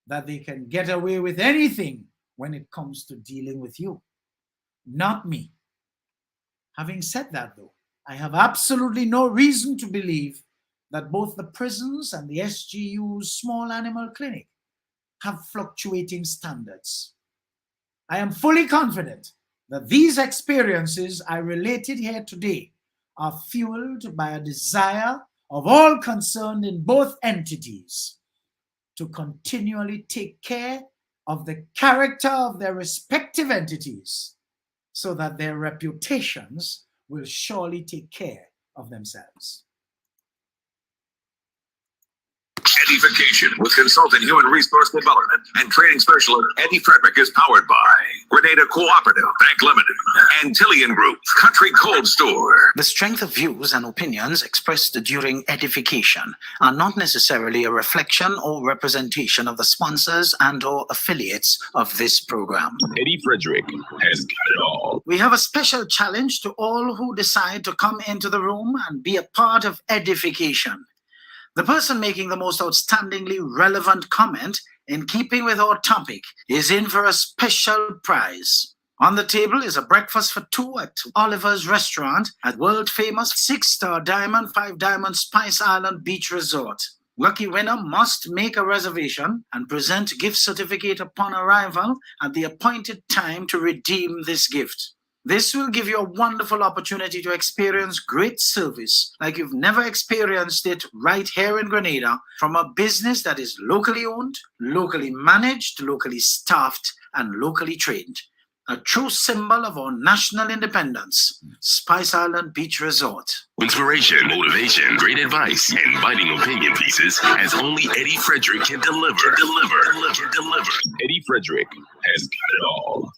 that they can get away with anything when it comes to dealing with you. Not me. Having said that, though, I have absolutely no reason to believe that both the prisons and the SGU's Small Animal Clinic have fluctuating standards. I am fully confident that these experiences I related here today are fueled by a desire of all concerned in both entities to continually take care of the character of their respective entities so that their reputations will surely take care of themselves. EDDIE-FICATION with consultant human resource development and training specialist Eddie Frederick is powered by Grenada Cooperative Bank Limited and Tillian Group Country Cold Store. The strength of views and opinions expressed during edification are not necessarily a reflection or representation of the sponsors and or affiliates of this program. Eddie Frederick has got it all. We have a special challenge to all who decide to come into the room and be a part of edification. The person making the most outstandingly relevant comment in keeping with our topic is in for a special prize. On the table is a breakfast for two at Oliver's Restaurant at world-famous 6-star Diamond 5 Diamond Spice Island Beach Resort. Lucky winner must make a reservation and present gift certificate upon arrival at the appointed time to redeem this gift. This will give you a wonderful opportunity to experience great service like you've never experienced it right here in Grenada from a business that is locally owned, locally managed, locally staffed, and locally trained. a true symbol of our national independence, Spice Island Beach Resort. Inspiration, motivation, great advice, and biting opinion pieces as only Eddie Frederick can deliver. Eddie Frederick has got it all.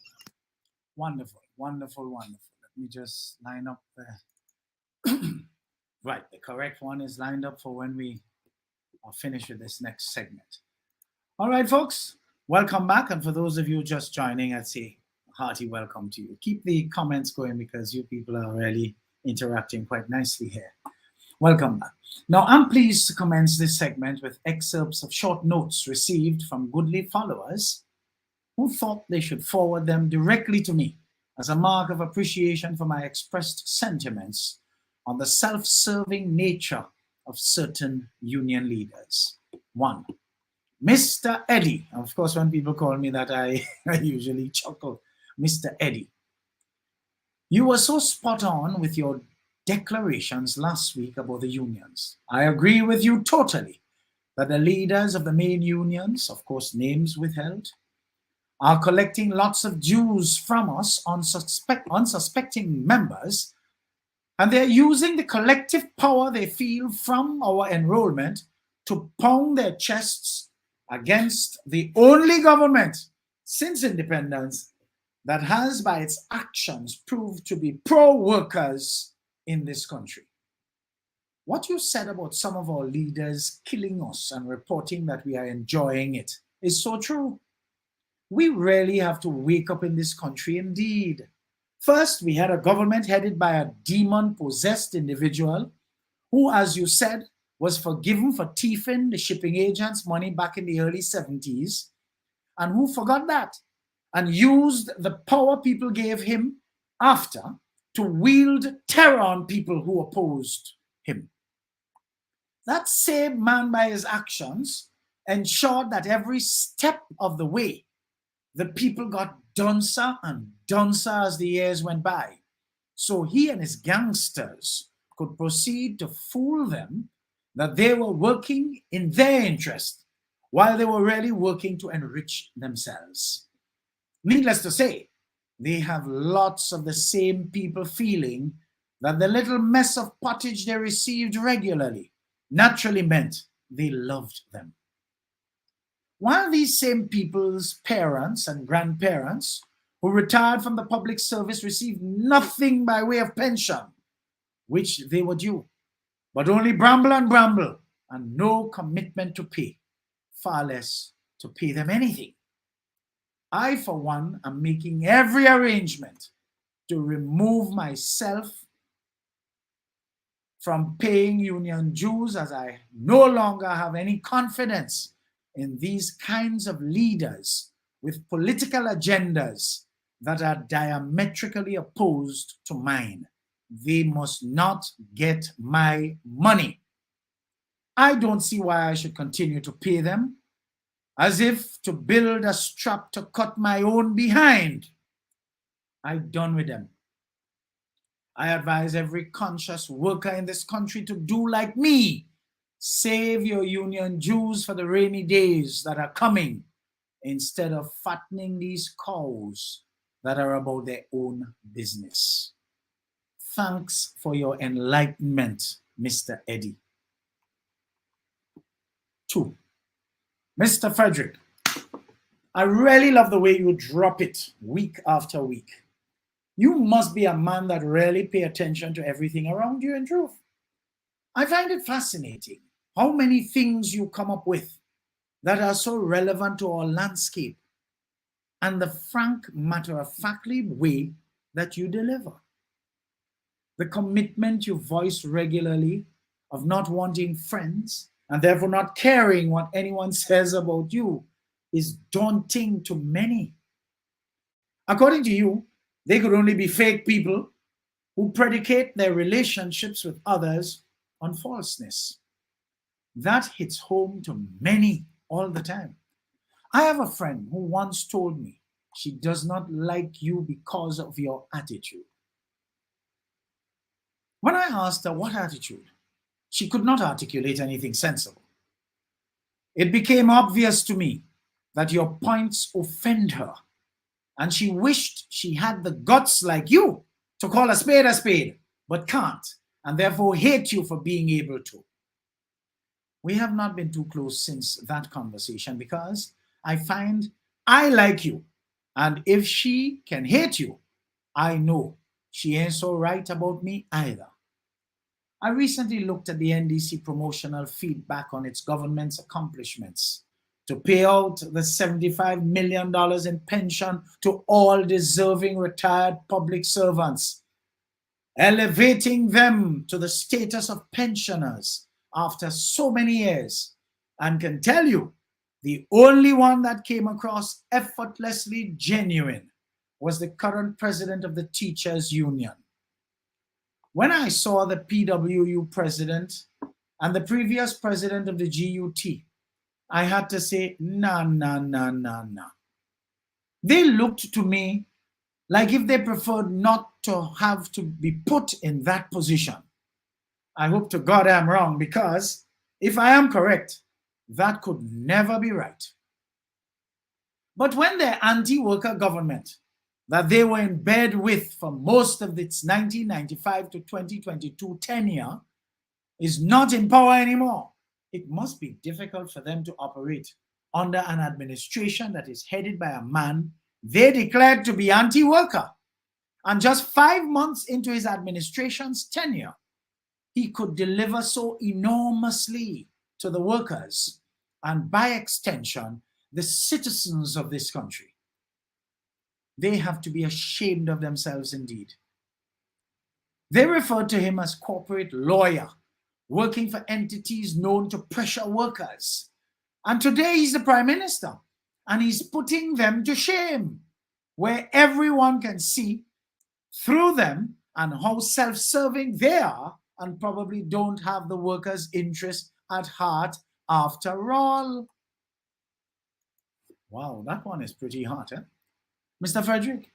Wonderful, wonderful, wonderful. Let me just line up the right. The correct one is lined up for when we are finished with this next segment. All right, folks, welcome back. And for those of you just joining, I'd say a hearty welcome to you. Keep the comments going because you people are really interacting quite nicely here. Welcome back. Now, I'm pleased to commence this segment with excerpts of short notes received from goodly followers who thought they should forward them directly to me as a mark of appreciation for my expressed sentiments on the self-serving nature of certain union leaders. 1. Mr. Eddie. Of course, when people call me that, I usually chuckle. Mr. Eddie. You were so spot on with your declarations last week about the unions. I agree with you totally that the leaders of the main unions, of course, names withheld, are collecting lots of dues from us unsuspecting members, and they're using the collective power they feel from our enrollment to pound their chests against the only government since independence that has by its actions proved to be pro-workers in this country. What you said about some of our leaders killing us and reporting that we are enjoying it is so true. We really have to wake up in this country indeed. First, we had a government headed by a demon-possessed individual who, as you said, was forgiven for thieving the shipping agents' money back in the early 70s, and who forgot that and used the power people gave him after to wield terror on people who opposed him. That same man, by his actions, ensured that every step of the way, the people got duncer and duncer as the years went by. So he and his gangsters could proceed to fool them that they were working in their interest while they were really working to enrich themselves. Needless to say, they have lots of the same people feeling that the little mess of pottage they received regularly naturally meant they loved them. While these same people's parents and grandparents who retired from the public service received nothing by way of pension, which they were due, but only bramble and no commitment to pay, far less to pay them anything. I, for one, am making every arrangement to remove myself from paying union dues, as I no longer have any confidence in these kinds of leaders with political agendas that are diametrically opposed to mine. They must not get my money. I don't see why I should continue to pay them, as if to build a strap to cut my own behind. I'm done with them. I advise every conscious worker in this country to do like me. Save your union dues for the rainy days that are coming, instead of fattening these cows that are about their own business. Thanks for your enlightenment, Mr. Eddie. 2. Mr. Frederick, I really love the way you drop it week after week. You must be a man that really pays attention to everything around you in truth. I find it fascinating how many things you come up with that are so relevant to our landscape and the frank, matter-of-factly way that you deliver. The commitment you voice regularly of not wanting friends and therefore not caring what anyone says about you is daunting to many. According to you, they could only be fake people who predicate their relationships with others on falseness. That hits home to many all the time. I have a friend who once told me she does not like you because of your attitude. When I asked her what attitude, she could not articulate anything sensible. It became obvious to me that your points offend her And she wished she had the guts like you to call a spade, but can't, and therefore hate you for being able to. We have not been too close since that conversation because I find I like you. And if she can hate you, I know she ain't so right about me either. I recently looked at the NDC promotional feedback on its government's accomplishments to pay out the $75 million in pension to all deserving retired public servants, elevating them to the status of pensioners after so many years, and can tell you the only one that came across effortlessly genuine was the current president of the Teachers Union. When I saw the PWU president and the previous president of the GUT, I had to say, nah. They looked to me like if they preferred not to have to be put in that position. I hope to God I'm wrong, because if I am correct, that could never be right. But when the anti-worker government that they were in bed with for most of its 1995 to 2022 tenure is not in power anymore, it must be difficult for them to operate under an administration that is headed by a man they declared to be anti-worker. And just 5 months into his administration's tenure, he could deliver so enormously to the workers and, by extension, the citizens of this country. They have to be ashamed of themselves indeed. They referred to him as corporate lawyer, working for entities known to pressure workers. And today he's the prime minister, and he's putting them to shame, where everyone can see through them and how self-serving they are, and probably don't have the workers' interest at heart after all. Wow, that one is pretty hot, eh? Mr. Frederick,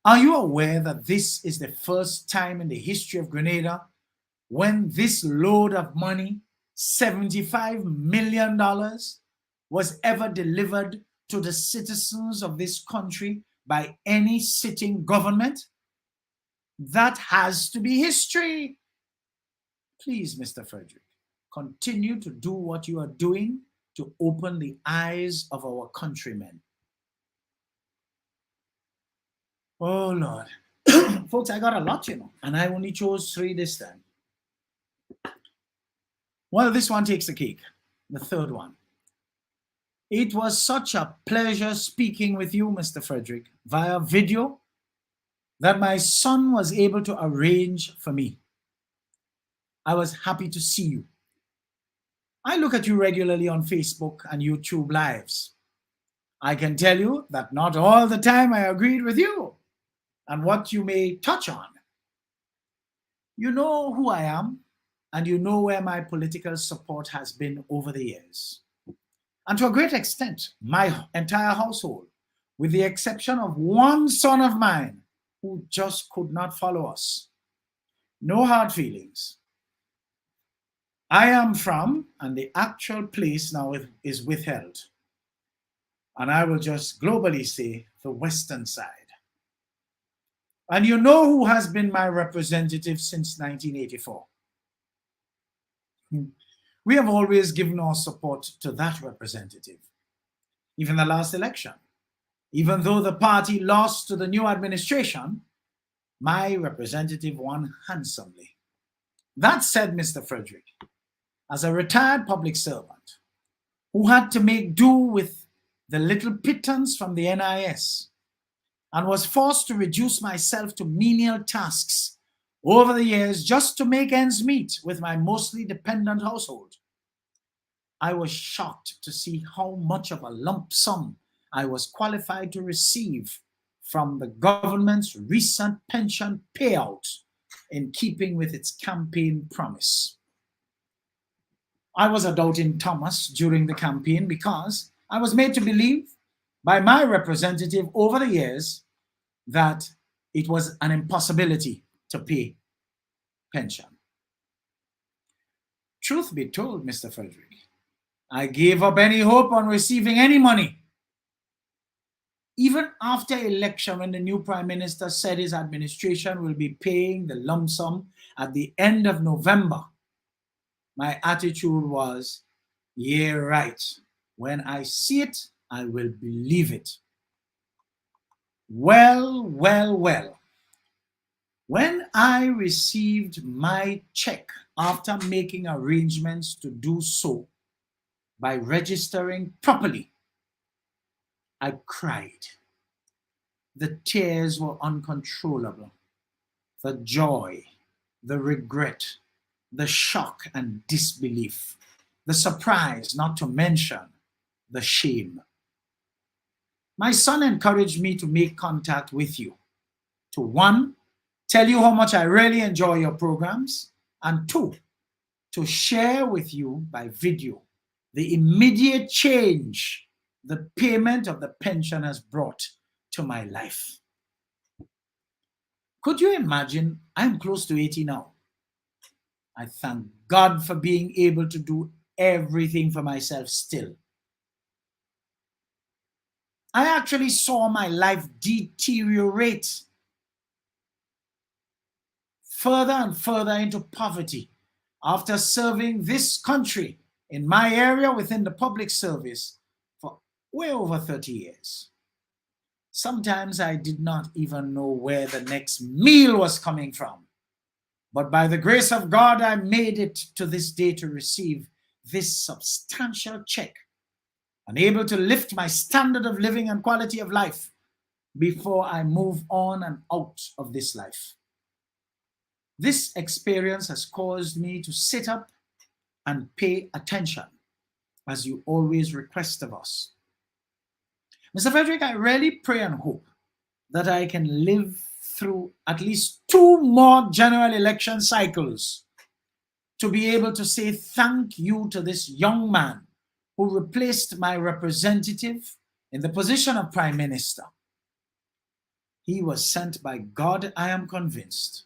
are you aware that this is the first time in the history of Grenada when this load of money, $75 million, was ever delivered to the citizens of this country by any sitting government? That has to be history. Please, Mr. Frederick, continue to do what you are doing to open the eyes of our countrymen. Oh, Lord. Folks, I got a lot, you know, and I only chose 3 this time. Well, this one takes the cake, the third one. It was such a pleasure speaking with you, Mr. Frederick, via video that my son was able to arrange for me. I was happy to see you. I look at you regularly on Facebook and YouTube Lives. I can tell you that not all the time I agreed with you and what you may touch on. You know who I am, and you know where my political support has been over the years. And to a great extent, my entire household, with the exception of one son of mine who just could not follow us. No hard feelings. I am from, and the actual place now is withheld. And I will just globally say the western side. And you know who has been my representative since 1984. We have always given our support to that representative. Even the last election. Even though the party lost to the new administration, my representative won handsomely. That said, Mr. Frederick, as a retired public servant who had to make do with the little pittance from the NIS and was forced to reduce myself to menial tasks over the years just to make ends meet with my mostly dependent household, I was shocked to see how much of a lump sum I was qualified to receive from the government's recent pension payout in keeping with its campaign promise. I was a doubting Thomas during the campaign because I was made to believe by my representative over the years that it was an impossibility to pay pension. Truth be told, Mr. Frederick, I gave up any hope on receiving any money, even after election, when the new prime minister said his administration will be paying the lump sum at the end of November, my attitude was, yeah, right. When I see it, I will believe it. Well, well, well. When I received my check after making arrangements to do so by registering properly, I cried. The tears were uncontrollable. The joy, the regret, the shock and disbelief, the surprise, not to mention the shame. My son encouraged me to make contact with you, to one, tell you how much I really enjoy your programs, and two, to share with you by video the immediate change the payment of the pension has brought to my life. Could you imagine? I'm close to 80 now. I thank God for being able to do everything for myself still. I actually saw my life deteriorate further and further into poverty after serving this country in my area within the public service for way over 30 years. Sometimes I did not even know where the next meal was coming from. But by the grace of God, I made it to this day to receive this substantial check and able to lift my standard of living and quality of life before I move on and out of this life. This experience has caused me to sit up and pay attention, as you always request of us. Mr. Frederick, I really pray and hope that I can live through at least 2 more general election cycles to be able to say thank you to this young man who replaced my representative in the position of Prime Minister. He was sent by God, I am convinced.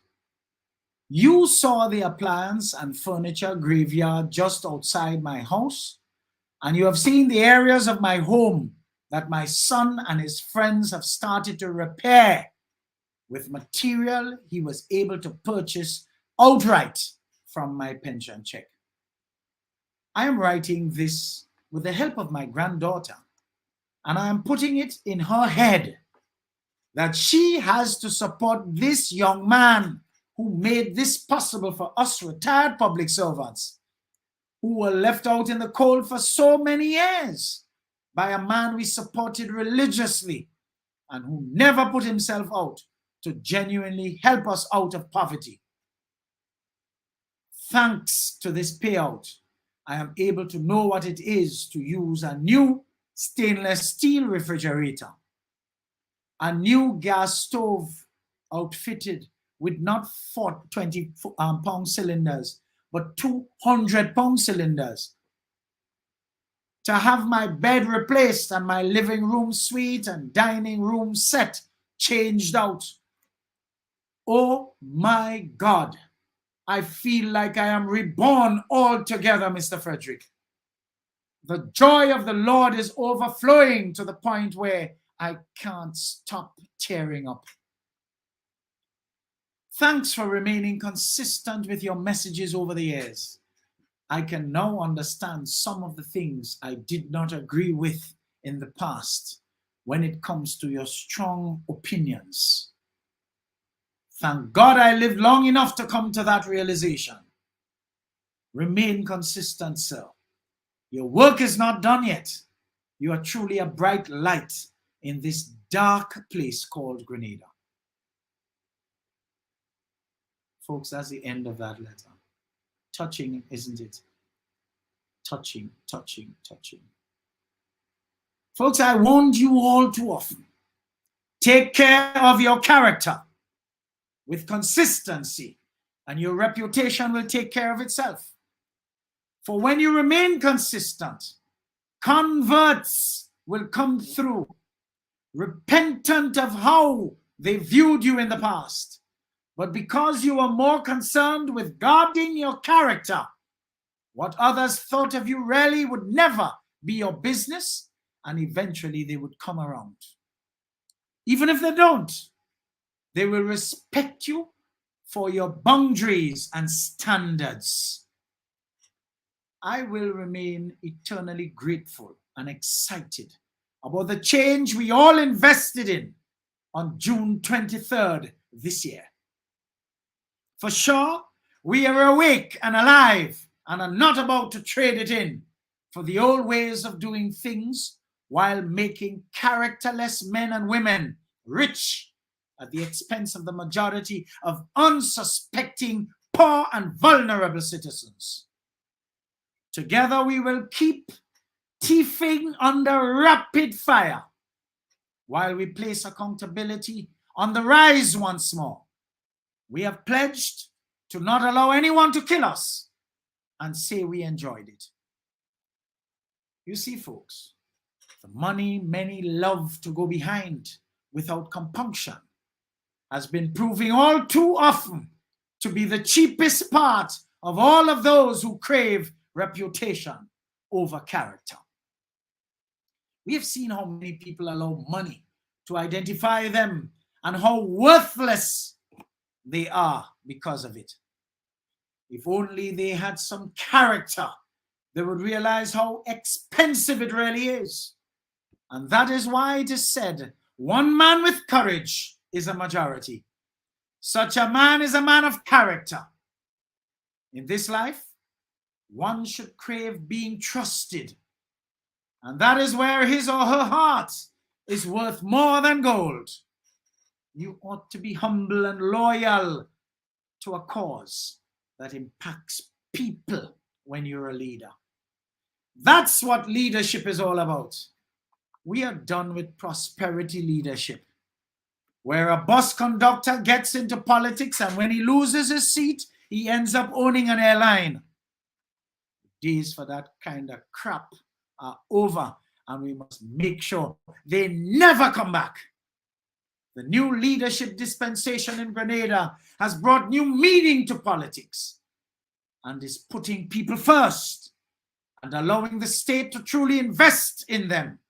You saw the appliance and furniture graveyard just outside my house, and you have seen the areas of my home that my son and his friends have started to repair with material he was able to purchase outright from my pension check. I am writing this with the help of my granddaughter, and I am putting it in her head that she has to support this young man who made this possible for us retired public servants who were left out in the cold for so many years by a man we supported religiously and who never put himself out to genuinely help us out of poverty. Thanks to this payout, I am able to know what it is to use a new stainless steel refrigerator, a new gas stove outfitted with not 20-pound cylinders, but 200-pound cylinders, to have my bed replaced and my living room suite and dining room set changed out. Oh my God, I feel like I am reborn altogether, Mr. Frederick. The joy of the Lord is overflowing to the point where I can't stop tearing up. Thanks for remaining consistent with your messages over the years. I can now understand some of the things I did not agree with in the past when it comes to your strong opinions. Thank God I lived long enough to come to that realization. Remain consistent, sir. Your work is not done yet. You are truly a bright light in this dark place called Grenada. Folks, that's the end of that letter. Touching, isn't it? Touching, touching, touching. Folks, I warned you all too often. Take care of your character with consistency, and your reputation will take care of itself. For when you remain consistent, converts will come through, repentant of how they viewed you in the past. But because you are more concerned with guarding your character, what others thought of you really would never be your business, and eventually they would come around. Even if they don't, they will respect you for your boundaries and standards. I will remain eternally grateful and excited about the change we all invested in on June 23rd this year. For sure, we are awake and alive and are not about to trade it in for the old ways of doing things while making characterless men and women rich at the expense of the majority of unsuspecting, poor and vulnerable citizens. Together we will keep teething under rapid fire while we place accountability on the rise once more. We have pledged to not allow anyone to kill us and say we enjoyed it. You see, folks, the money many love to go behind without compunction has been proving all too often to be the cheapest part of all of those who crave reputation over character. We have seen how many people allow money to identify them and how worthless they are because of it. If only they had some character, they would realize how expensive it really is. And that is why it is said, one man with courage is a majority. Such a man is a man of character. In this life, one should crave being trusted. And that is where his or her heart is worth more than gold. You ought to be humble and loyal to a cause that impacts people when you're a leader. That's what leadership is all about. We are done with prosperity leadership, where a bus conductor gets into politics and when he loses his seat, he ends up owning an airline. Days for that kind of crap are over, and we must make sure they never come back. The new leadership dispensation in Grenada has brought new meaning to politics and is putting people first and allowing the state to truly invest in them.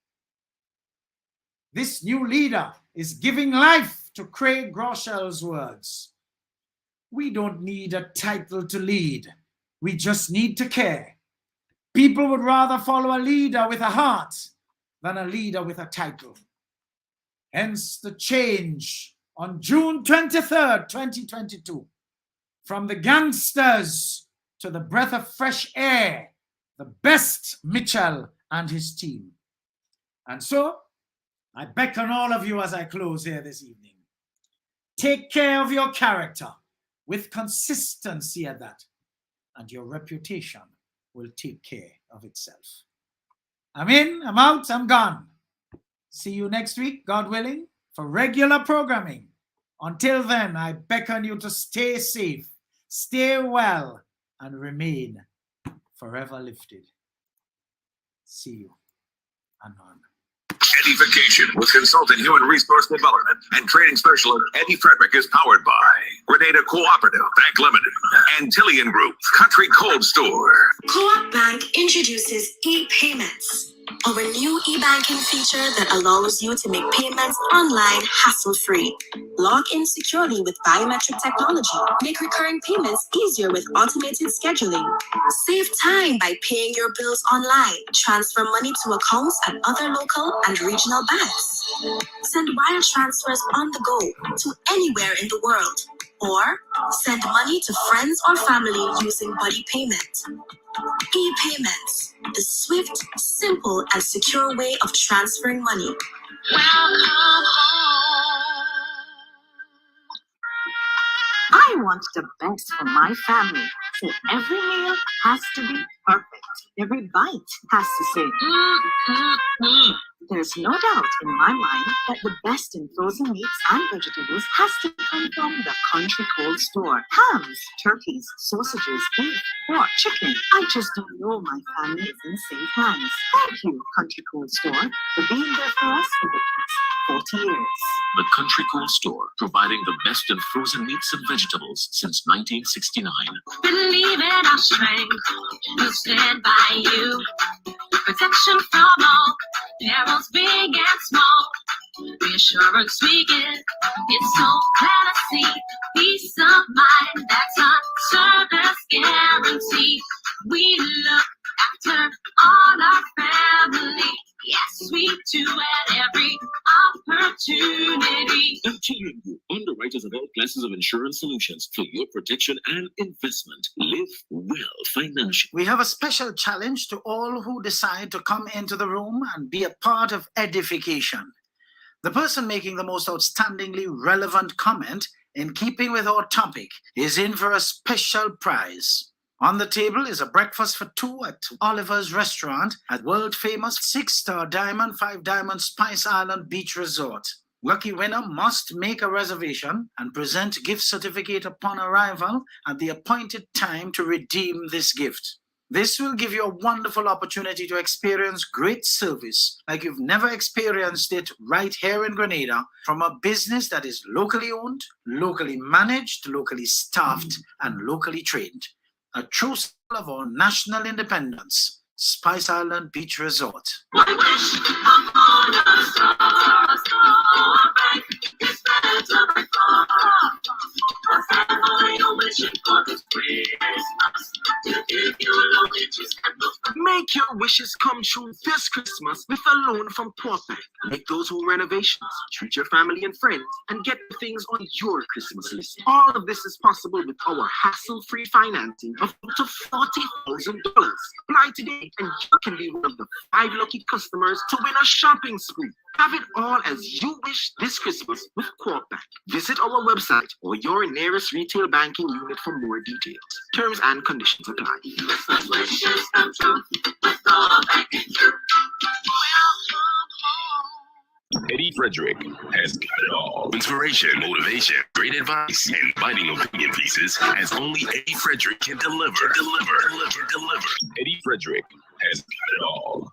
This new leader is giving life to Craig Groeschel's words. We don't need a title to lead. We just need to care. People would rather follow a leader with a heart than a leader with a title. Hence the change on June 23rd, 2022, from the gangsters to the breath of fresh air, the best Mitchell and his team. And so, I beckon all of you as I close here this evening. Take care of your character with consistency at that, and your reputation will take care of itself. I'm in, I'm out, I'm gone. See you next week, God willing, for regular programming. Until then, I beckon you to stay safe, stay well, and remain forever lifted. See you. Anon. EDDIE-FICATION with consultant human resource development and training specialist Eddie Frederick is powered by Grenada Cooperative Bank Limited and Tillian Group Country Cold Store. Co-op Bank introduces e-payments, our new e-banking feature that allows you to make payments online hassle-free. Log in securely with biometric technology. Make recurring payments easier with automated scheduling. Save time by paying your bills online. Transfer money to accounts at other local and regional banks. Send wire transfers on the go to anywhere in the world. Or send money to friends or family using Buddy Payment. E-payments, the swift, simple, and secure way of transferring money. Welcome home. I want the best for my family, so every meal has to be perfect. Every bite has to say, There's no doubt in my mind that the best in frozen meats and vegetables has to come from the Country Cold Store. Hams, turkeys, sausages, beef, pork, chicken. I just don't know my family is in safe hands. Thank you, Country Cold Store, for being there for us for the past 40 years. The Country Cold Store, providing the best in frozen meats and vegetables since 1969. Believe in our strength, we'll stand by you. Protection from all perils, big and small. Reassurance we get, it's so clear to see. Peace of mind, that's our service guarantee. We look after all our family. Yes, we do at every opportunity. I'm telling you, underwriters of all classes of insurance solutions for your protection and investment. Live well financially. We have a special challenge to all who decide to come into the room and be a part of edification. The person making the most outstandingly relevant comment in keeping with our topic is in for a special prize. On the table is a breakfast for two at Oliver's Restaurant at world-famous 6-star Diamond 5-Diamond Spice Island Beach Resort. Lucky winner must make a reservation and present gift certificate upon arrival at the appointed time to redeem this gift. This will give you a wonderful opportunity to experience great service like you've never experienced it right here in Grenada from a business that is locally owned, locally managed, locally staffed, and locally trained. A true symbol of our national independence, Spice Island Beach Resort. My wish upon a star bank is better before. A family wishing for this Christmas to give you a low interest and no. Make your wishes come true this Christmas with a loan from Port Bank. Make those home renovations, treat your family and friends, and get the things on your Christmas list. All of this is possible with our hassle-free financing of up to $40,000. Apply today and you can be one of the 5 lucky customers to win a shopping spree. Have it all as you wish this Christmas with Corp Bank. Visit our website or your nearest retail banking unit for more details. Terms and conditions apply. Christmas wishes come true with all bank and you. Eddie Frederick has got it all. Inspiration, motivation, great advice, and biting opinion pieces as only Eddie Frederick can deliver. Eddie Frederick has got it all.